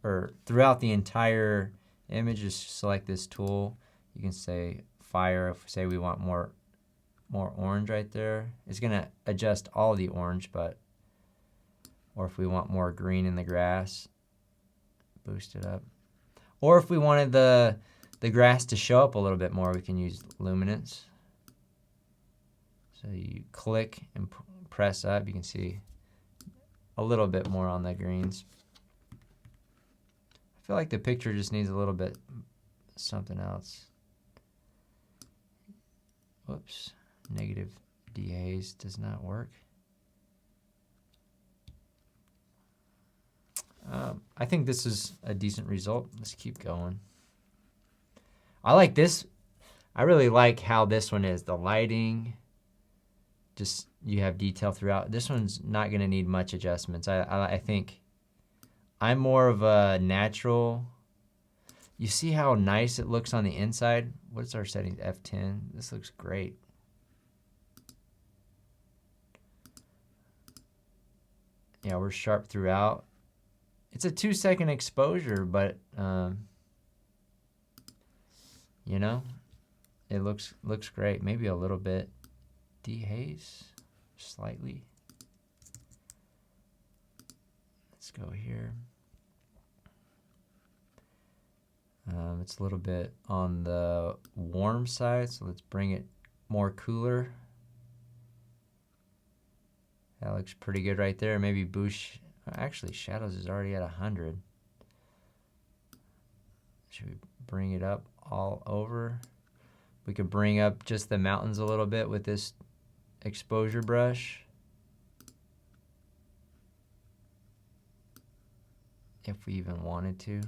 the entire image, just select this tool. You can say fire, if say we want more orange right there. It's gonna adjust all the orange, or if we want more green in the grass, boost it up. Or if we wanted the grass to show up a little bit more, we can use luminance. So you click and press up, you can see a little bit more on the greens. I feel like the picture just needs a little bit something else. Whoops, negative dehaze does not work. I think this is a decent result. Let's keep going. I like this. I really like how this one is. The lighting, just you have detail throughout. This one's not going to need much adjustments. I think I'm more of a natural. You see how nice it looks on the inside? What's our settings? F10. This looks great. Yeah, we're sharp throughout. It's a 2-second exposure, but you know, it looks great. Maybe a little bit dehaze, slightly. Let's go here. It's a little bit on the warm side, so let's bring it more cooler. That looks pretty good right there. Maybe boost. Actually, shadows is already at 100. Should we bring it up all over? We could bring up just the mountains a little bit with this exposure brush. If we even wanted to.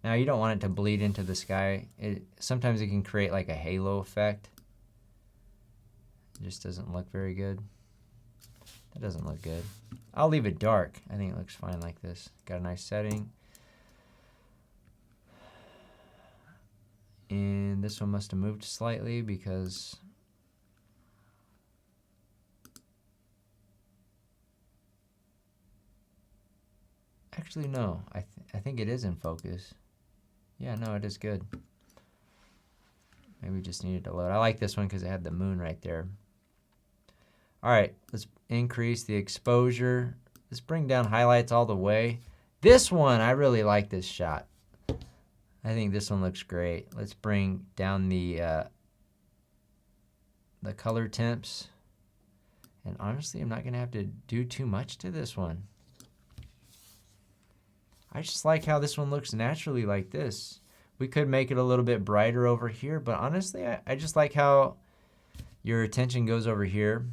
Now you don't want it to bleed into the sky. Sometimes it can create like a halo effect. It just doesn't look very good. That doesn't look good. I'll leave it dark. I think it looks fine like this. Got a nice setting. And this one must have moved slightly because actually no, I think it is in focus. Yeah, no, it is good. Maybe we just needed to load. I like this one because it had the moon right there. All right, let's increase the exposure. Let's bring down highlights all the way. This one, I really like this shot. I think this one looks great. Let's bring down the color temps. And honestly, I'm not gonna have to do too much to this one. I just like how this one looks naturally like this. We could make it a little bit brighter over here, but honestly, I just like how your attention goes over here.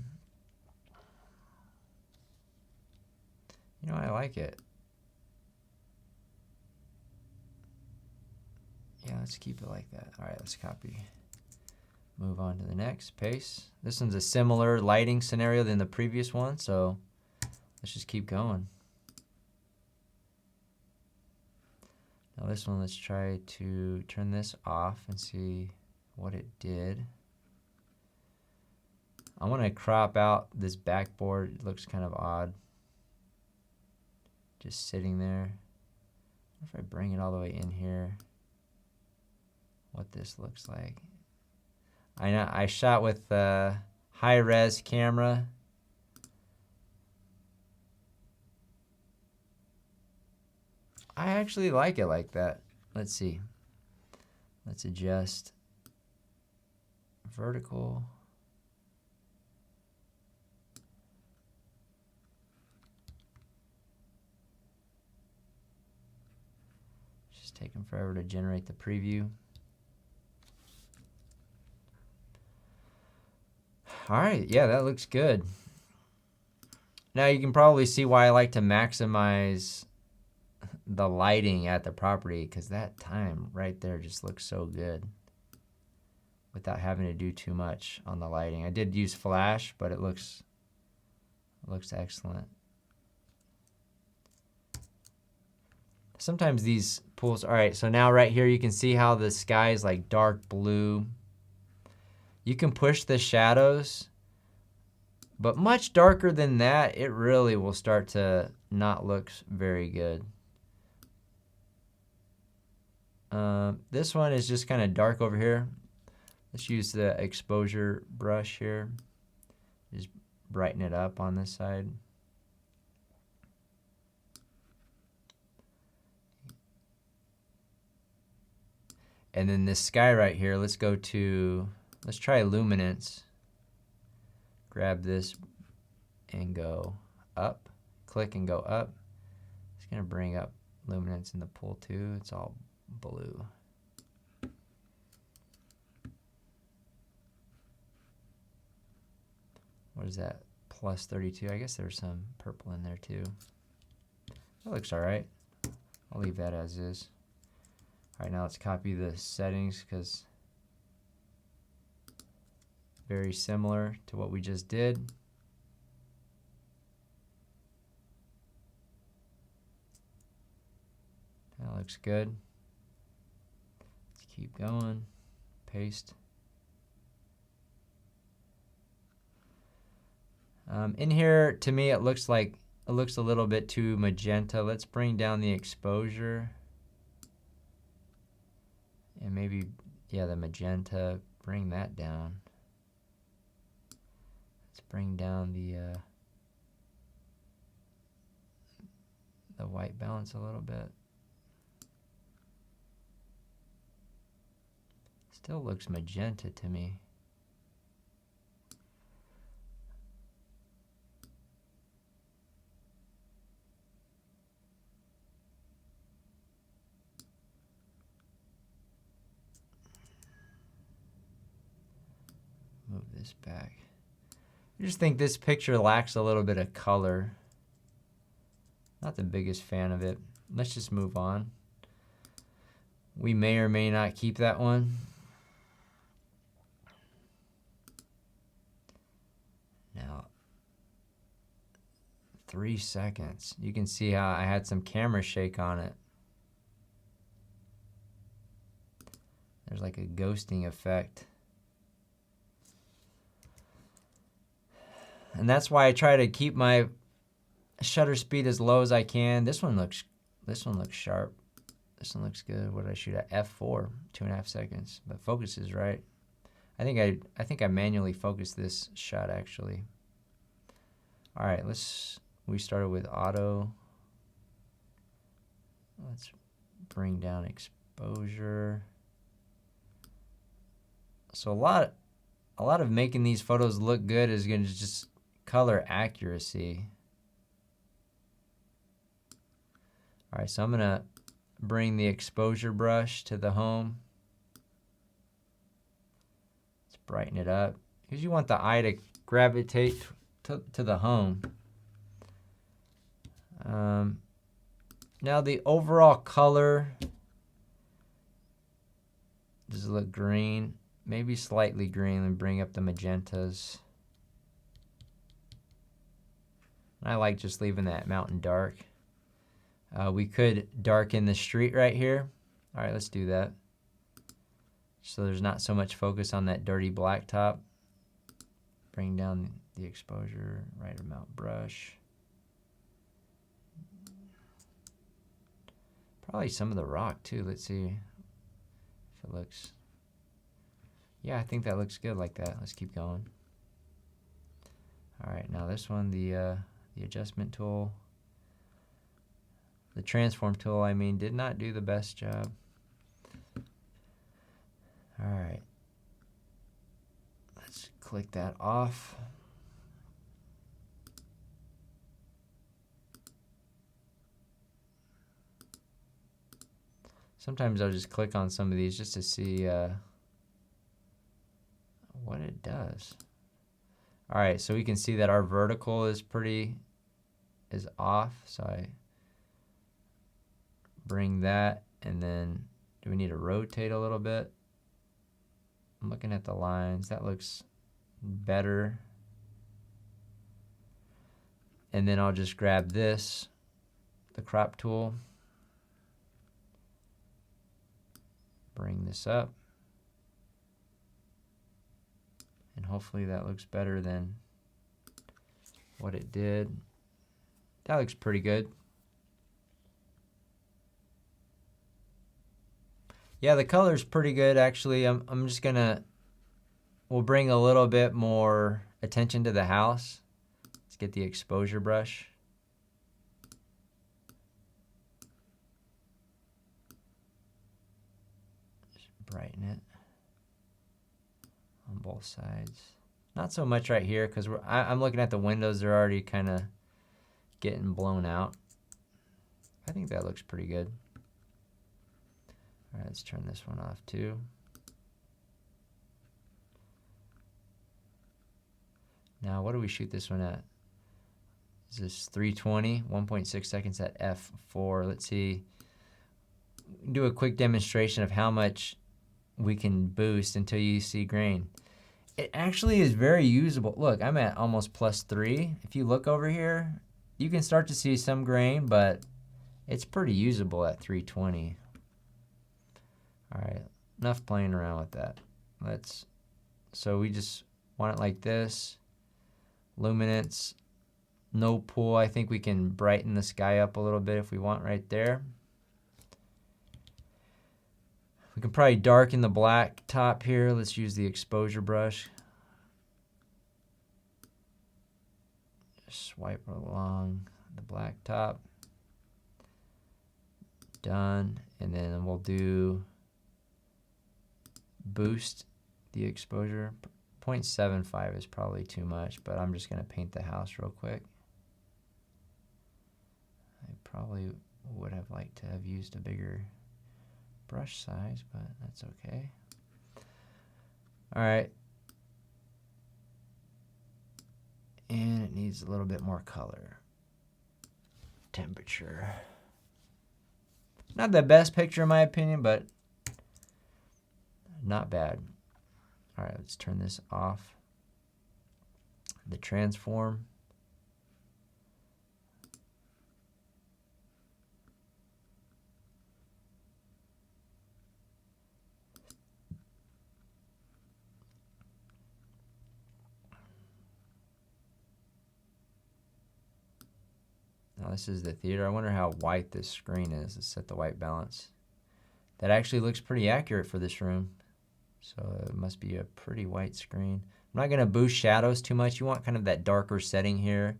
You know, I like it. Yeah, let's keep it like that. All right, let's copy. Move on to the next, paste. This one's a similar lighting scenario than the previous one, so let's just keep going. Now this one, let's try to turn this off and see what it did. I want to crop out this backboard. It looks kind of odd. Just sitting there. If I bring it all the way in here, what this looks like. I know I shot with a high-res camera. I actually like it like that. Let's see. Let's adjust vertical. It's just taking forever to generate the preview. All right, yeah, that looks good. Now you can probably see why I like to maximize the lighting at the property, because that time right there just looks so good without having to do too much on the lighting. I did use flash, but it looks excellent. Sometimes these pools, all right, so now right here you can see how the sky is like dark blue. You can push the shadows, but much darker than that, it really will start to not look very good. This one is just kind of dark over here. Let's use the exposure brush here. Just brighten it up on this side. And then this sky right here, let's try luminance. Grab this and go up. Click and go up. It's gonna bring up luminance in the pool too. It's all blue. What is that? Plus 32. I guess there's some purple in there too. That looks all right. I'll leave that as is. All right, now let's copy the settings because very similar to what we just did. That looks good. Let's keep going. Paste. In here, to me, it looks a little bit too magenta. Let's bring down the exposure. And maybe, yeah, the magenta, bring that down. Let's bring down the white balance a little bit. Still looks magenta to me. Move this back. I just think this picture lacks a little bit of color. Not the biggest fan of it. Let's just move on. We may or may not keep that one. Now, 3 seconds. You can see how I had some camera shake on it. There's like a ghosting effect. And that's why I try to keep my shutter speed as low as I can. This one looks sharp. This one looks good. What did I shoot at? F4, 2.5 seconds. But focus is right. I think I manually focused this shot actually. All right, we started with auto. Let's bring down exposure. So a lot of making these photos look good is going to just color accuracy. All right, so I'm going to bring the exposure brush to the home. Let's brighten it up because you want the eye to gravitate to the home. Now the overall color, does it look green? Maybe slightly green, and bring up the magentas. I like just leaving that mountain dark. We could darken the street right here. All right, let's do that. So there's not so much focus on that dirty blacktop. Bring down the exposure, right amount brush. Probably some of the rock too. Let's see if it looks. Yeah, I think that looks good like that. Let's keep going. All right, now this one, the adjustment tool. The transform tool, I mean, did not do the best job. All right. Let's click that off. Sometimes I'll just click on some of these just to see what it does. All right, so we can see that our vertical is off. So I bring that, and then do we need to rotate a little bit? I'm looking at the lines. That looks better. And then I'll just grab this, the crop tool, bring this up, and hopefully that looks better than what it did. That looks pretty good. Yeah, the color's pretty good actually. I'm just gonna, we'll bring a little bit more attention to the house. Let's get the exposure brush. Just brighten it on both sides. Not so much right here because I'm looking at the windows. They're already kind of getting blown out. I think that looks pretty good. All right, let's turn this one off too. Now, what do we shoot this one at? Is this 320, 1.6 seconds at f4. Let's see. Do a quick demonstration of how much we can boost until you see grain. It actually is very usable. Look, I'm at almost +3. If you look over here, you can start to see some grain, but it's pretty usable at 320. All right, enough playing around with that. So we just want it like this. Luminance, no pull. I think we can brighten the sky up a little bit if we want right there. We can probably darken the black top here. Let's use the exposure brush. Just swipe along the black top. Done. And then we'll do boost the exposure. 0.75 is probably too much, but I'm just going to paint the house real quick. I probably would have liked to have used a bigger brush size, but that's okay. All right. And it needs a little bit more color. Temperature. Not the best picture in my opinion, but not bad. All right, let's turn this off. The transform. This is the theater. I wonder how white this screen is. Let's set the white balance. That actually looks pretty accurate for this room. So it must be a pretty white screen. I'm not going to boost shadows too much. You want kind of that darker setting here.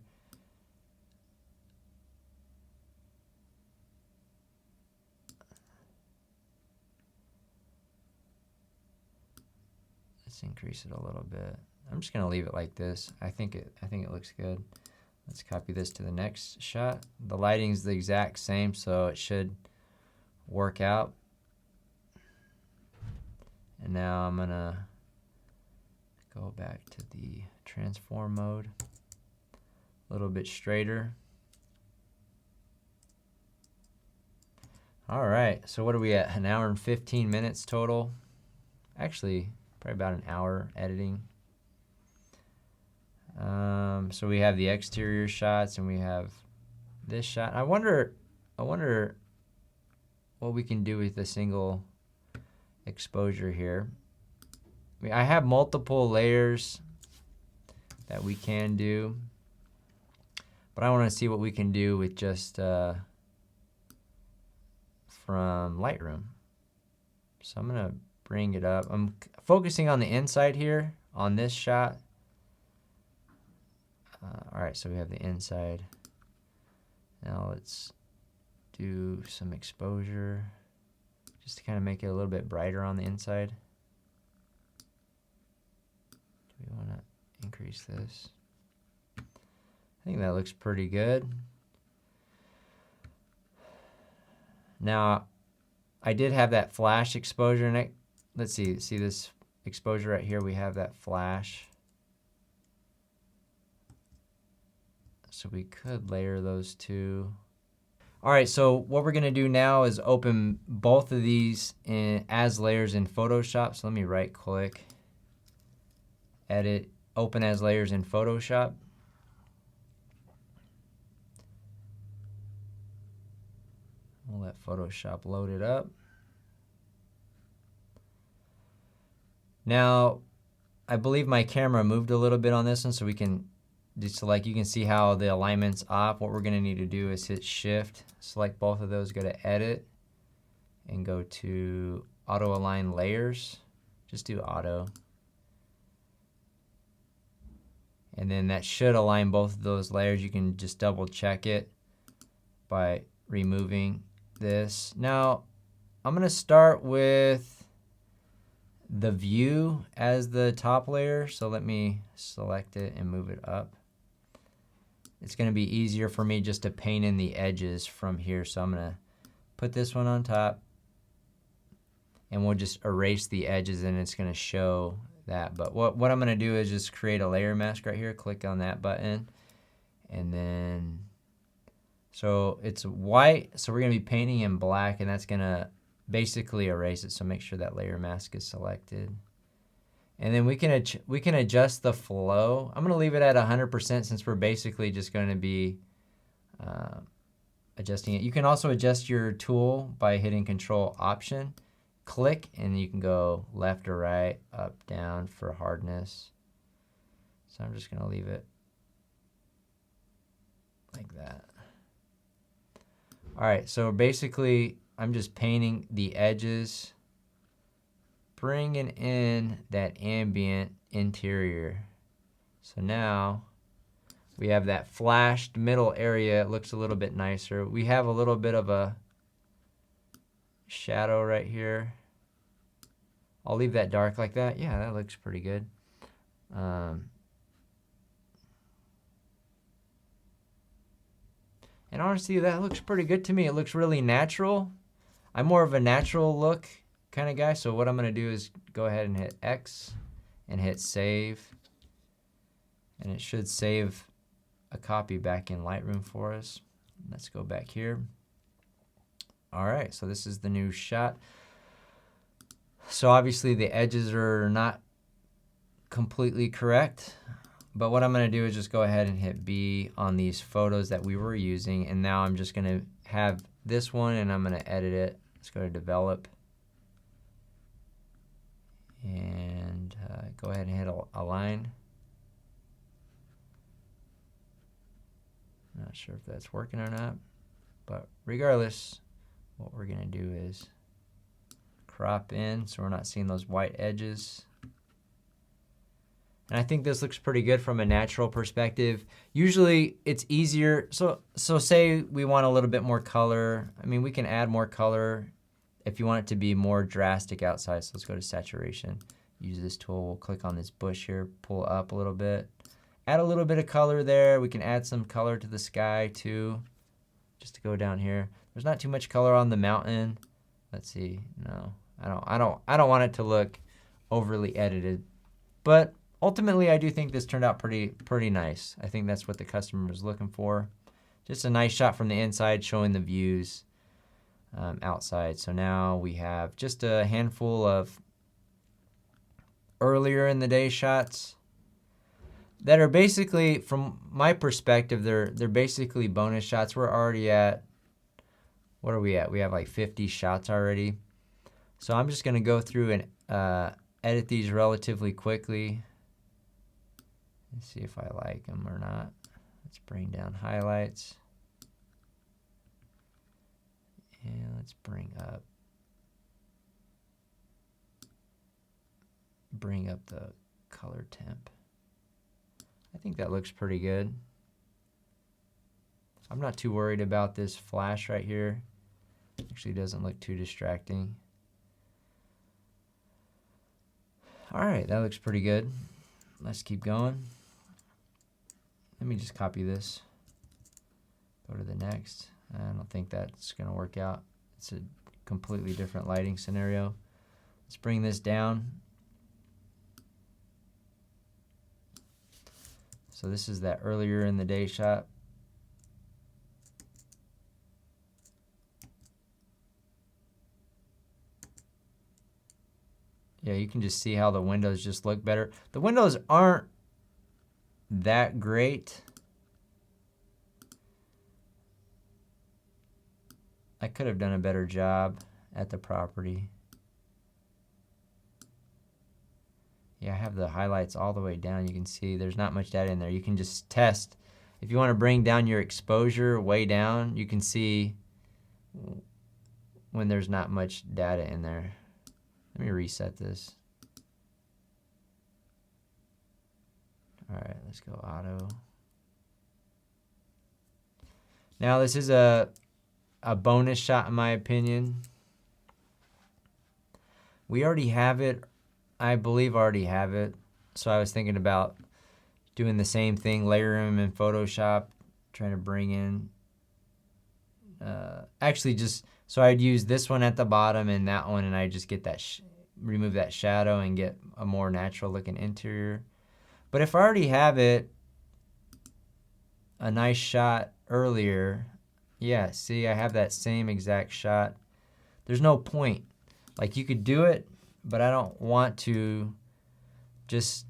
Let's increase it a little bit. I'm just going to leave it like this. I think it looks good. Let's copy this to the next shot. The lighting's the exact same, so it should work out. And now I'm going to go back to the transform mode. A little bit straighter. All right, so what are we at? An hour and 15 minutes total. Actually, probably about an hour editing. So we have the exterior shots and we have this shot. I wonder what we can do with a single exposure here. I mean, I have multiple layers that we can do, but I want to see what we can do with just from Lightroom. So I'm gonna bring it up. I'm focusing on the inside here on this shot. All right, so we have the inside. Now let's do some exposure just to kind of make it a little bit brighter on the inside. Do we want to increase this? I think that looks pretty good. Now, I did have that flash exposure, and let's see this exposure right here, we have that flash. So we could layer those two. All right, so what we're gonna do now is open both of these as layers in Photoshop. So let me right click, edit, open as layers in Photoshop. We'll let Photoshop load it up. Now, I believe my camera moved a little bit on this one, so we can just like you can see how the alignment's off. What we're gonna need to do is hit Shift, select both of those, go to Edit, and go to Auto Align Layers. Just do Auto. And then that should align both of those layers. You can just double check it by removing this. Now, I'm gonna start with the view as the top layer. So let me select it and move it up. It's going to be easier for me just to paint in the edges from here. So I'm going to put this one on top and we'll just erase the edges and it's going to show that. But what I'm going to do is just create a layer mask right here. Click on that button and then, so it's white. So we're going to be painting in black and that's going to basically erase it. So make sure that layer mask is selected. And then we can adjust the flow. I'm going to leave it at 100% since we're basically just going to be adjusting it. You can also adjust your tool by hitting Control Option, click, and you can go left or right, up, down for hardness. So I'm just going to leave it like that. All right, so basically I'm just painting the edges, bringing in that ambient interior. So now we have that flashed middle area. It looks a little bit nicer. We have a little bit of a shadow right here. I'll leave that dark like that. Yeah, that looks pretty good. And honestly, that looks pretty good to me. It looks really natural. I'm more of a natural look kind of guy, so what I'm going to do is go ahead and hit X and hit save, and it should save a copy back in Lightroom for us. Let's go back here. All right, so this is the new shot. So obviously the edges are not completely correct, but what I'm going to do is just go ahead and hit B on these photos that we were using, and now I'm just going to have this one and I'm going to edit it. Let's go to Develop. And go ahead and hit Align. Now Not sure if that's working or not, but regardless, what we're gonna do is crop in so we're not seeing those white edges. And I think this looks pretty good from a natural perspective. Usually it's easier, so say we want a little bit more color. I mean, we can add more color if you want it to be more drastic outside. So let's go to saturation. Use this tool, we'll click on this bush here, pull up a little bit. Add a little bit of color there. We can add some color to the sky too, just to go down here. There's not too much color on the mountain. Let's see, no, I don't want it to look overly edited, but ultimately, I do think this turned out pretty nice. I think that's what the customer was looking for. Just a nice shot from the inside showing the views outside. So now we have just a handful of earlier in the day shots that are basically, from my perspective, they're basically bonus shots. We're already at, what are we at? We have like 50 shots already. So I'm just gonna go through and edit these relatively quickly. Let's see if I like them or not. Let's bring down highlights. And let's bring up the color temp. I think that looks pretty good. I'm not too worried about this flash right here. Actually doesn't look too distracting. All right, that looks pretty good. Let's keep going. Let me just copy this. Go to the next. I don't think that's gonna work out. It's a completely different lighting scenario. Let's bring this down. So this is that earlier in the day shot. Yeah, you can just see how the windows just look better. The windows aren't that great. I could have done a better job at the property. Yeah, I have the highlights all the way down. You can see there's not much data in there. You can just test. If you want to bring down your exposure way down, you can see when there's not much data in there. Let me reset this. All right, let's go auto. Now this is a bonus shot in my opinion. We already have it. I believe already have it. So I was thinking about doing the same thing, layer them in Photoshop, trying to bring in, actually just, so I'd use this one at the bottom and that one, and I just get that, remove that shadow and get a more natural looking interior. But if I already have it, a nice shot earlier, yeah, see, I have that same exact shot. There's no point. Like, you could do it, but I don't want to just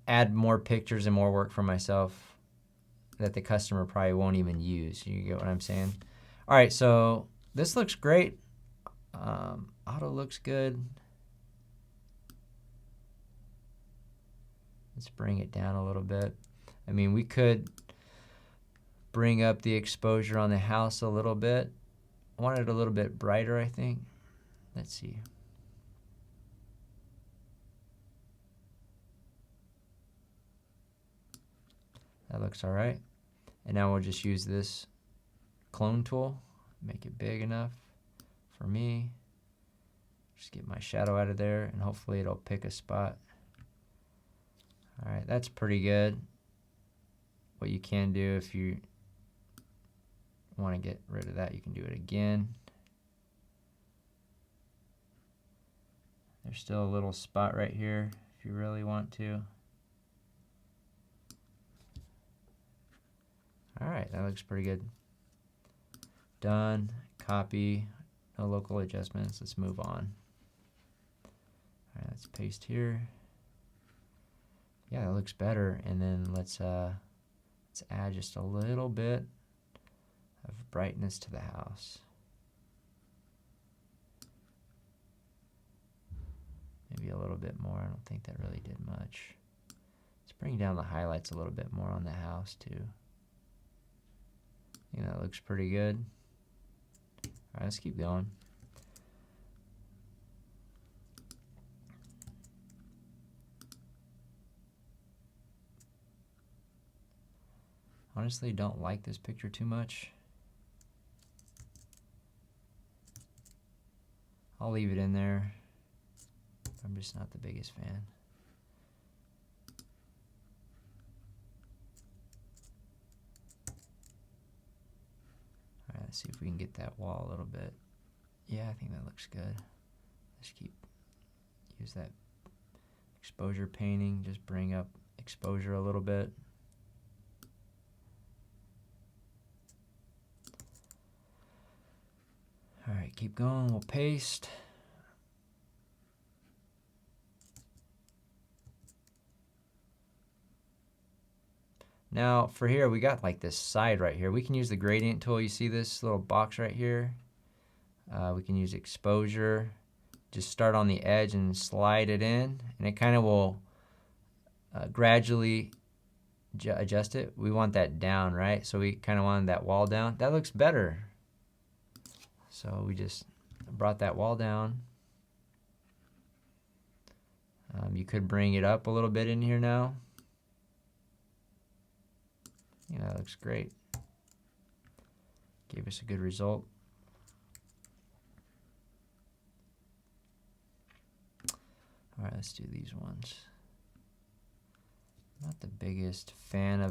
add more pictures and more work for myself that the customer probably won't even use. You get what I'm saying? All right, so this looks great. Auto looks good. Let's bring it down a little bit. I mean, we could bring up the exposure on the house a little bit. I want it a little bit brighter, I think. Let's see. That looks all right. And now we'll just use this clone tool, make it big enough for me. Just get my shadow out of there, and hopefully it'll pick a spot. All right, that's pretty good. What you can do if you want to get rid of that, you can do it again. There's still a little spot right here if you really want to. All right, that looks pretty good. Done, copy, no local adjustments, let's move on. All right, let's paste here. Yeah, that looks better. And then let's add just a little bit of brightness to the house. Maybe a little bit more. I don't think that really did much. Let's bring down the highlights a little bit more on the house too. think that looks pretty good. All right, let's keep going. Honestly, don't like this picture too much. I'll leave it in there. I'm just not the biggest fan. All right, let's see if we can get that wall a little bit. Yeah, I think that looks good. Let's use that exposure painting, just bring up exposure a little bit. All right, keep going, we'll paste. Now for here, we got like this side right here. We can use the gradient tool. You see this little box right here? We can use exposure. Just start on the edge and slide it in, and it kind of will gradually adjust it. We want that down, right? So we kind of wanted that wall down. That looks better. So we just brought that wall down. You could bring it up a little bit in here now. Yeah, that looks great. Gave us a good result. All right, let's do these ones. I'm not the biggest fan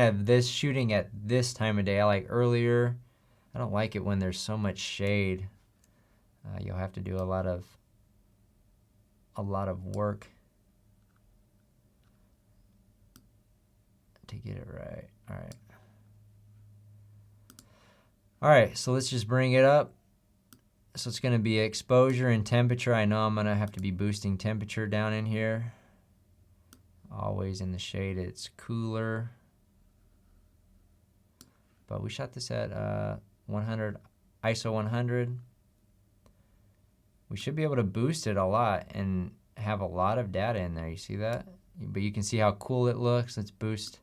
of this shooting at this time of day. I like earlier. I don't like it when there's so much shade. You'll have to do a lot of work to get it right. All right, so let's just bring it up. So it's going to be exposure and temperature. I know I'm going to have to be boosting temperature down in here. Always in the shade, it's cooler. But we shot this at 100, ISO 100. We should be able to boost it a lot and have a lot of data in there. You see that? But you can see how cool it looks. Let's boost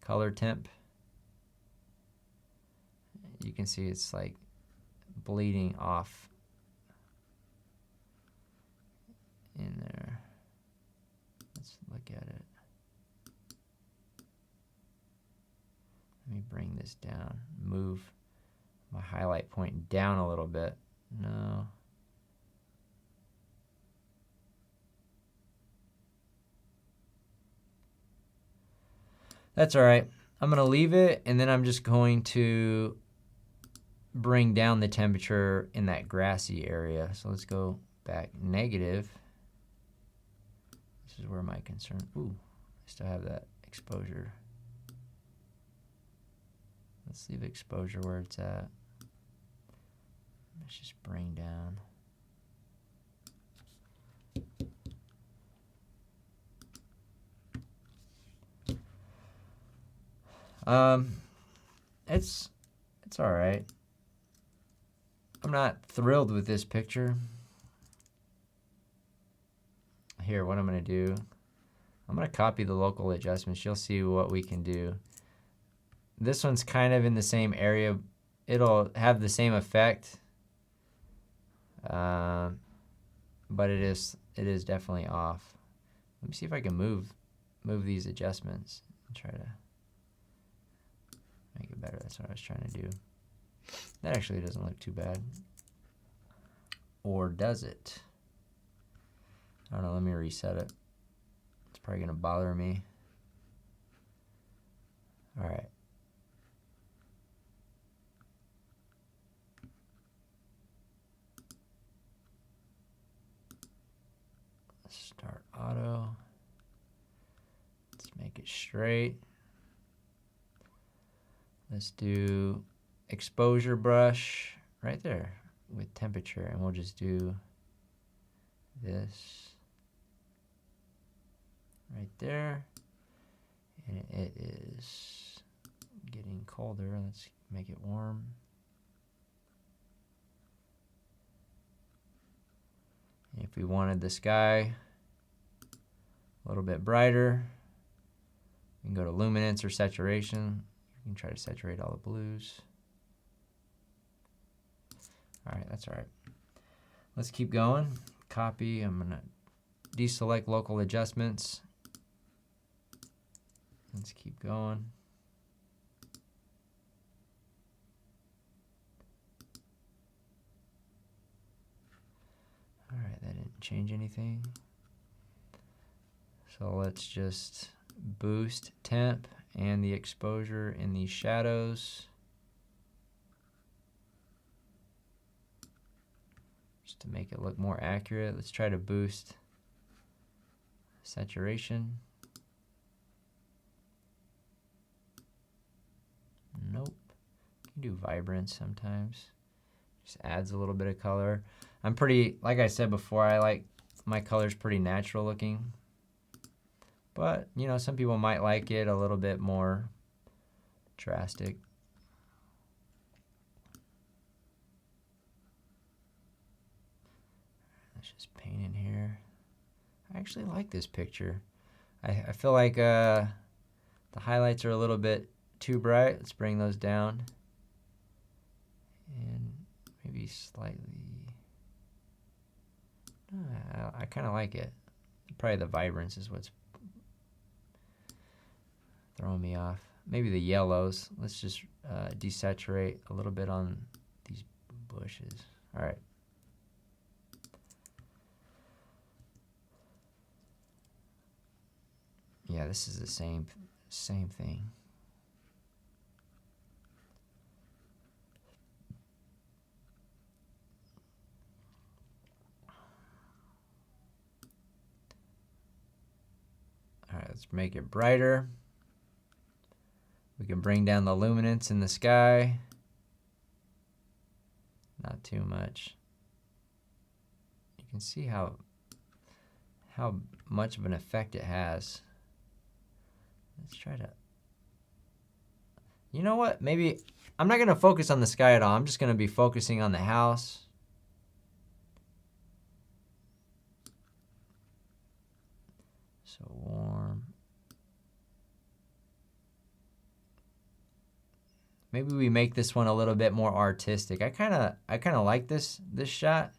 color temp. You can see it's like bleeding off in there. Let's look at it. Let me bring this down. Move my highlight point down a little bit. No. That's all right. I'm going to leave it, and then I'm just going to bring down the temperature in that grassy area. So let's go back negative. This is where my concern, ooh, I still have that exposure. Let's leave exposure where it's at. Let's just bring down. It's all right. I'm not thrilled with this picture. Here, what I'm going to do, I'm going to copy the local adjustments. You'll see what we can do. This one's kind of in the same area. It'll have the same effect, but it is definitely off. Let me see if I can move these adjustments and try to make it better. That's what I was trying to do. That actually doesn't look too bad. Or does it? I don't know, let me reset it. It's probably gonna bother me. All right. Let's start auto. Let's make it straight. Let's do exposure brush right there with temperature, and we'll just do this right there. And it is getting colder. Let's make it warm. And if we wanted the sky a little bit brighter, we can go to luminance or saturation. You can try to saturate all the blues. All right, that's all right. Let's keep going. Copy, I'm gonna deselect local adjustments. Let's keep going. All right, that didn't change anything. So let's just boost temp and the exposure in these shadows. Just to make it look more accurate, let's try to boost saturation. Nope. You can do vibrance sometimes. Just adds a little bit of color. I'm pretty, like I said before, I like my colors pretty natural looking. But, you know, some people might like it a little bit more drastic. Let's just paint in here. I actually like this picture. I feel like the highlights are a little bit too bright. Let's bring those down. And maybe slightly. I kind of like it. Probably the vibrance is what's throwing me off. Maybe the yellows. Let's just desaturate a little bit on these bushes. All right. Yeah, this is the same thing. All right, let's make it brighter. We can bring down the luminance in the sky. Not too much. You can see how much of an effect it has. Let's try to, you know what? Maybe I'm not going to focus on the sky at all. I'm just going to be focusing on the house. So warm. Maybe we make this one a little bit more artistic. I kind of like this shot.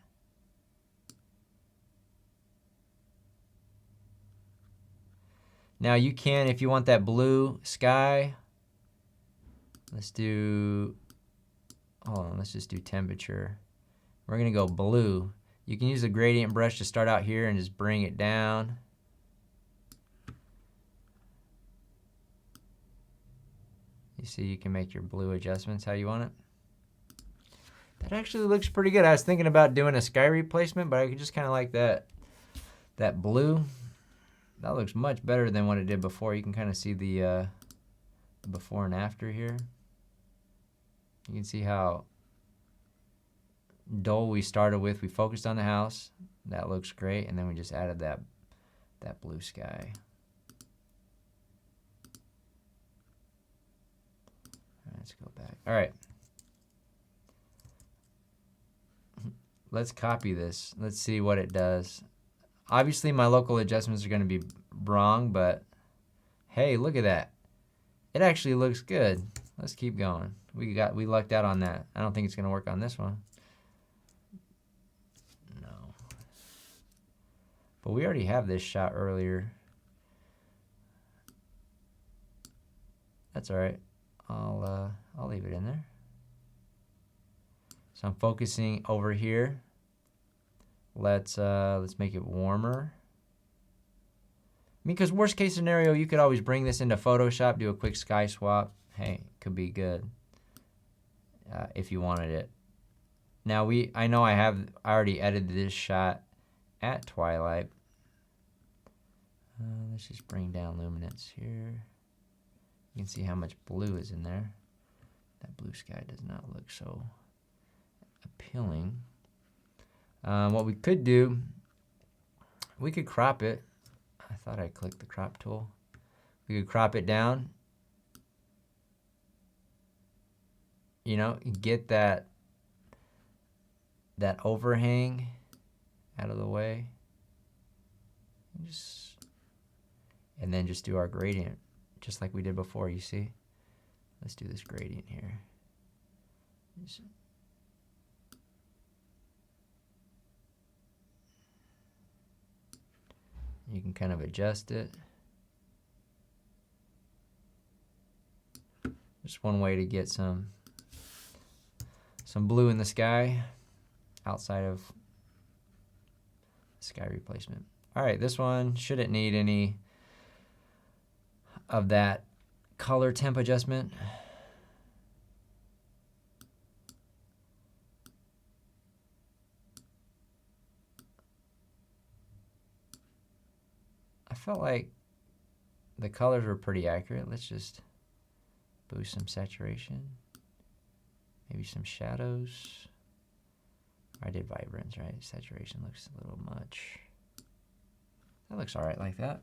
Now you can, if you want that blue sky, let's do, hold on, let's just do temperature. We're gonna go blue. You can use the gradient brush to start out here and just bring it down. You see, you can make your blue adjustments how you want it. That actually looks pretty good. I was thinking about doing a sky replacement, but I could just kind of like that blue. That looks much better than what it did before. You can kind of see the before and after here. You can see how dull we started with. We focused on the house. That looks great. And then we just added that blue sky. Let's go back. All right. Let's copy this. Let's see what it does. Obviously, my local adjustments are going to be wrong, but hey, look at that. It actually looks good. Let's keep going. We lucked out on that. I don't think it's going to work on this one. No. But we already have this shot earlier. That's all right. I'll leave it in there. So I'm focusing over here. Let's make it warmer. I mean, because worst case scenario, you could always bring this into Photoshop, do a quick sky swap. Hey, could be good if you wanted it. Now I know I already edited this shot at Twilight. Let's just bring down luminance here. You can see how much blue is in there. That blue sky does not look so appealing. What we could do, we could crop it. I thought I clicked the crop tool. We could crop it down. You know, get that overhang out of the way. And then just do our gradient, just like we did before, you see? Let's do this gradient here. You can kind of adjust it. Just one way to get some blue in the sky outside of sky replacement. All right, this one shouldn't need any of that color temp adjustment. I felt like the colors were pretty accurate. Let's just boost some saturation, maybe some shadows. I did vibrance, right? Saturation looks a little much. That looks all right like that.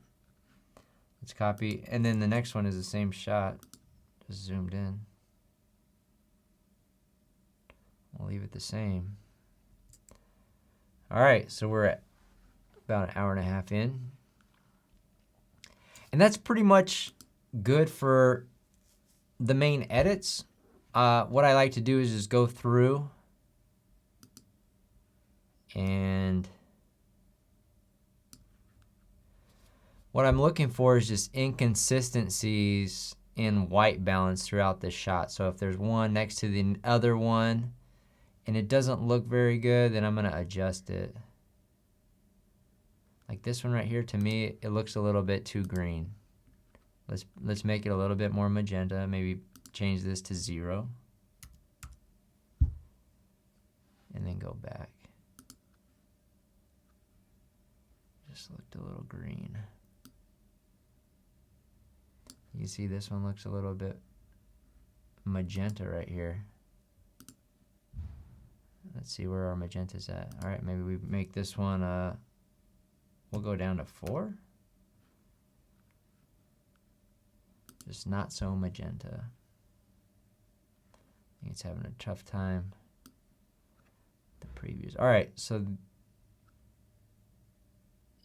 Let's copy, and then the next one is the same shot, just zoomed in. We'll leave it the same. All right, so we're at about an hour and a half in. And that's pretty much good for the main edits. What I like to do is just go through and what I'm looking for is just inconsistencies in white balance throughout the shot. So if there's one next to the other one and it doesn't look very good, then I'm gonna adjust it. Like this one right here, to me, it looks a little bit too green. Let's make it a little bit more magenta. Maybe change this to 0. And then go back. Just looked a little green. You see this one looks a little bit magenta right here. Let's see where our magenta's at. All right, maybe we make this one, we'll go down to 4. Just not so magenta. I think it's having a tough time. The previews. All right, so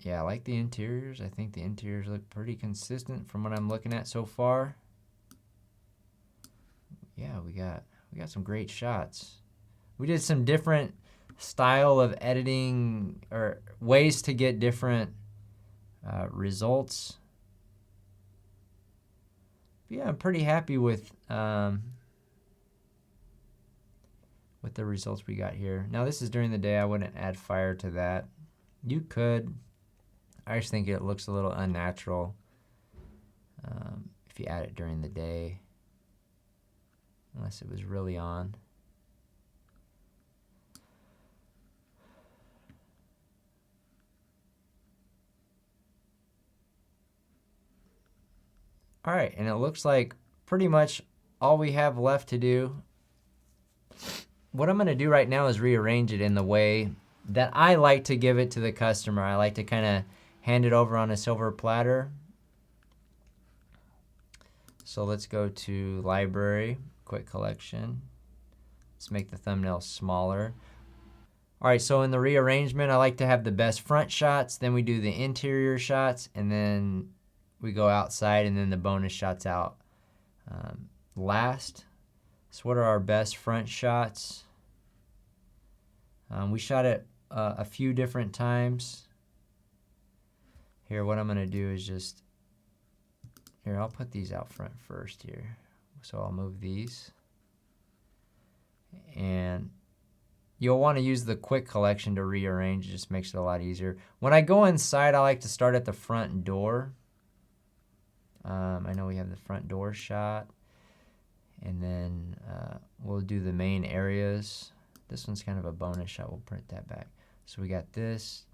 yeah, I like the interiors. I think the interiors look pretty consistent from what I'm looking at so far. Yeah, we got some great shots. We did some different style of editing or ways to get different results. But yeah, I'm pretty happy with the results we got here. Now this is during the day. I wouldn't add fire to that. You could. I just think it looks a little unnatural if you add it during the day, unless it was really on. All right, and it looks like pretty much all we have left to do. What I'm gonna do right now is rearrange it in the way that I like to give it to the customer. I like to kind of hand it over on a silver platter. So let's go to Library, Quick Collection. Let's make the thumbnail smaller. All right, so in the rearrangement, I like to have the best front shots, then we do the interior shots, and then we go outside, and then the bonus shots out last. So what are our best front shots? We shot it a few different times. Here, what I'm gonna do is just, here, I'll put these out front first here. So I'll move these. And you'll wanna use the quick collection to rearrange, it just makes it a lot easier. When I go inside, I like to start at the front door. I know we have the front door shot. And then we'll do the main areas. This one's kind of a bonus shot, we'll print that back. So we got this.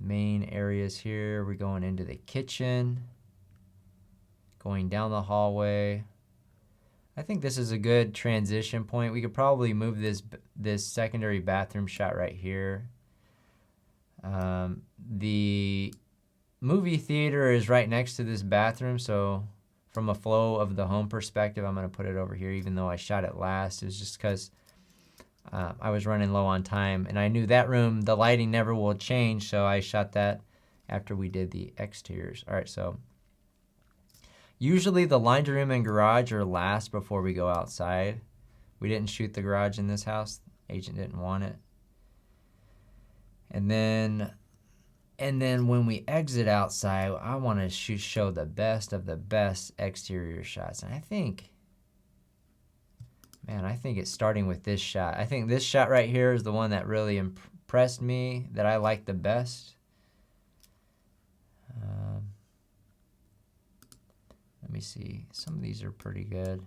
Main areas here, we're going into the kitchen, going down the hallway. I think this is a good transition point. We could probably move this secondary bathroom shot right here. The movie theater is right next to this bathroom, so from a flow of the home perspective, I'm gonna put it over here, even though I shot it last. It was just because I was running low on time, and I knew that room, the lighting never will change, so I shot that after we did the exteriors. All right, so Usually the laundry room and garage are last before we go outside. We didn't shoot the garage in this house. Agent didn't want it. And then when we exit outside, I want to show the best of the best exterior shots. And I think it's starting with this shot. I think this shot right here is the one that really impressed me, that I like the best. Let me see. Some of these are pretty good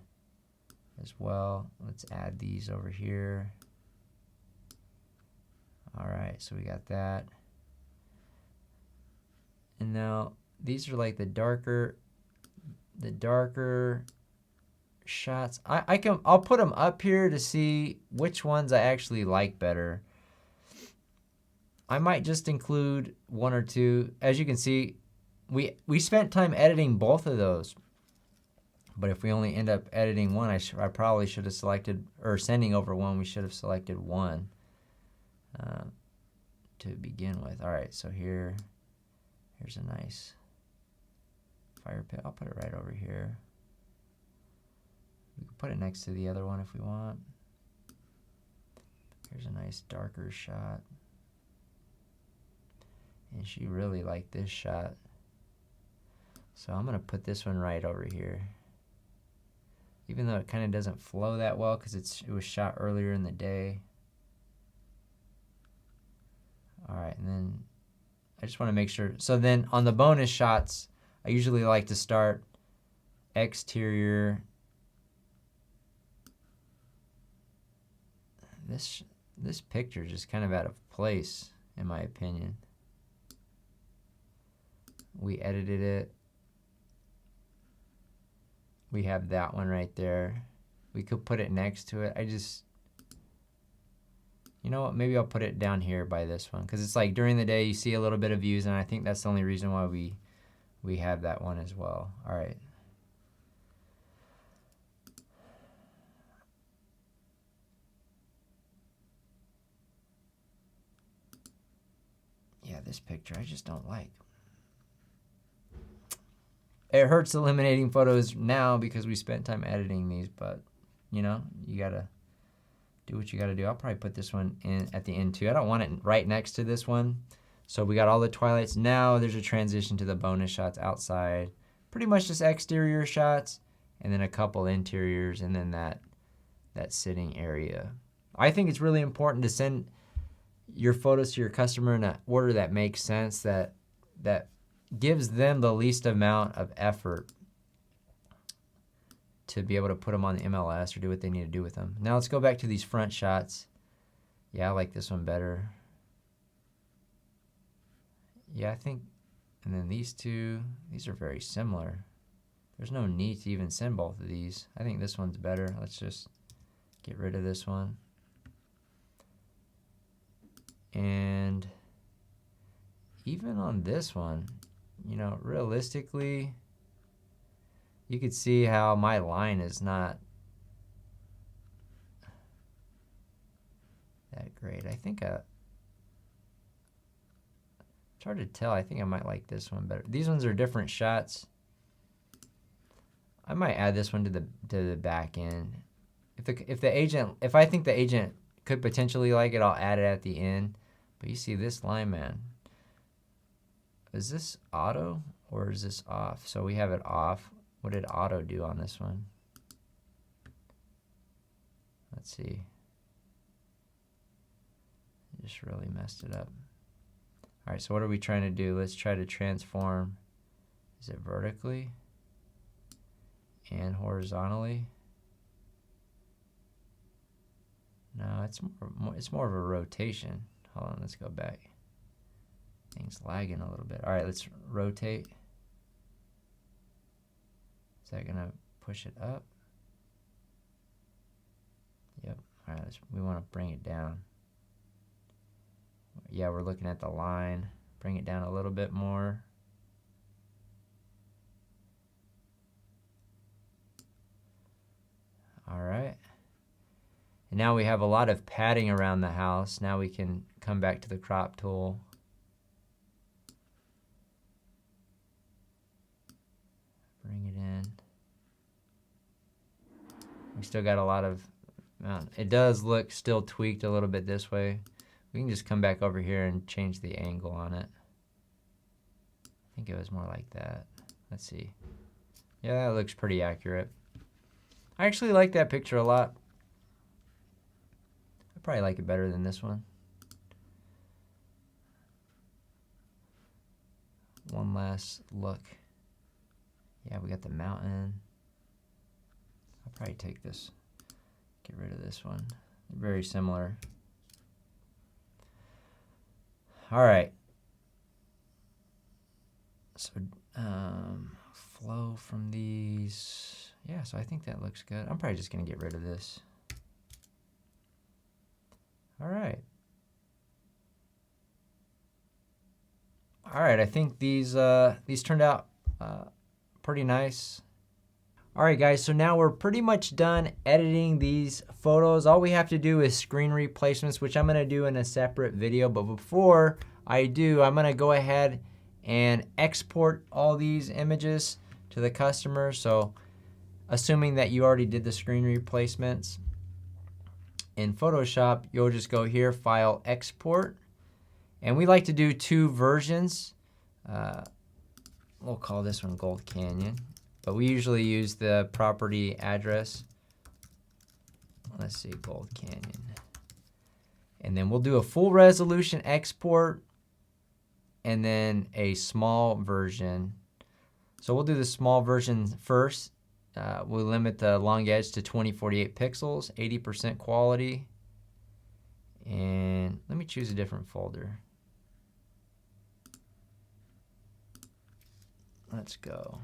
as well. Let's add these over here. All right, so we got that. And now these are like the darker shots. I'll put them up here to see which ones I actually like better. I might just include one or two. As you can see, we spent time editing both of those. But if we only end up editing one, I probably should have selected, or sending over one, we should have selected one to begin with. All right, so here's a nice fire pit. I'll put it right over here. We can put it next to the other one if we want. Here's a nice darker shot. And she really liked this shot. So I'm going to put this one right over here. Even though it kind of doesn't flow that well because it was shot earlier in the day. All right, and then I just want to make sure. So then on the bonus shots, I usually like to start exterior. This picture is just kind of out of place, in my opinion. We edited it. We have that one right there. We could put it next to it. You know what, maybe I'll put it down here by this one, because it's like during the day you see a little bit of views, and I think that's the only reason why we have that one as well. All right. Yeah, this picture I just don't like. It hurts eliminating photos now because we spent time editing these, but you know, you gotta do what you gotta do. I'll probably put this one in at the end too. I don't want it right next to this one. So we got all the Twilights. Now there's a transition to the bonus shots outside. Pretty much just exterior shots, and then a couple interiors, and then that sitting area. I think it's really important to send your photos to your customer in an order that makes sense, that gives them the least amount of effort to be able to put them on the MLS or do what they need to do with them. Now let's go back to these front shots. Yeah, I like this one better. Yeah, I think, and then these two, these are very similar. There's no need to even send both of these. I think this one's better. Let's just get rid of this one. And even on this one, you know, realistically, you could see how my line is not that great. I think it's hard to tell. I think I might like this one better. These ones are different shots. I might add this one to the back end. If I think the agent could potentially like it, I'll add it at the end. But you see this line, man. Is this auto or is this off? So we have it off. What did auto do on this one? Let's see. I just really messed it up. All right, so what are we trying to do? Let's try to transform. Is it vertically and horizontally? No, it's more of a rotation. Hold on, let's go back. Things lagging a little bit. All right, let's rotate. Is that gonna push it up? Yep. All right, we want to bring it down. Yeah, we're looking at the line. Bring it down a little bit more. All right. And now we have a lot of padding around the house. Now we can come back to the crop tool. bring it in. We still got a lot of, it does look still tweaked a little bit this way. We can just come back over here and change the angle on it. I think it was more like that. Let's see. Yeah, that looks pretty accurate. I actually like that picture a lot. I probably like it better than this one. One last look. Yeah, we got the mountain. I'll probably take this, get rid of this one. They're very similar. All right. So flow from these. Yeah, so I think that looks good. I'm probably just gonna get rid of this. All right. All right, I think these turned out pretty nice. All right, guys, so now we're pretty much done editing these photos. All we have to do is screen replacements, which I'm gonna do in a separate video. But before I do, I'm gonna go ahead and export all these images to the customer. So assuming that you already did the screen replacements in Photoshop, you'll just go here, File, Export. And we like to do 2 versions. We'll call this one Gold Canyon, but we usually use the property address. Let's see, Gold Canyon. And then we'll do a full resolution export and then a small version. So we'll do the small version first. We'll limit the long edge to 2048 pixels, 80% quality. And let me choose a different folder. Let's go.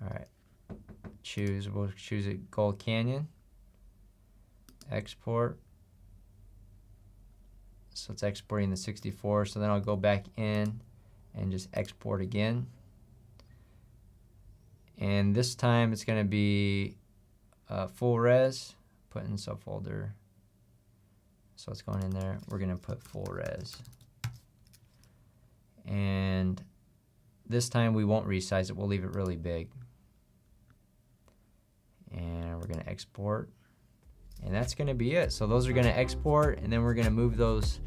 All right, we'll choose it Gold Canyon. Export. So it's exporting the 64. So then I'll go back in and just export again. And this time it's going to be full res. Put in subfolder. So it's going in there. We're going to put full res. And this time we won't resize it. We'll leave it really big. And we're going to export. And that's going to be it. So those are going to export, and then we're going to move those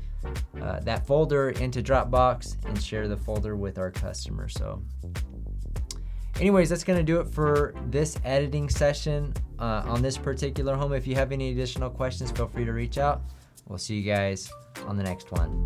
that folder into Dropbox and share the folder with our customer. So anyways, that's going to do it for this editing session on this particular home. If you have any additional questions, feel free to reach out. We'll see you guys on the next one.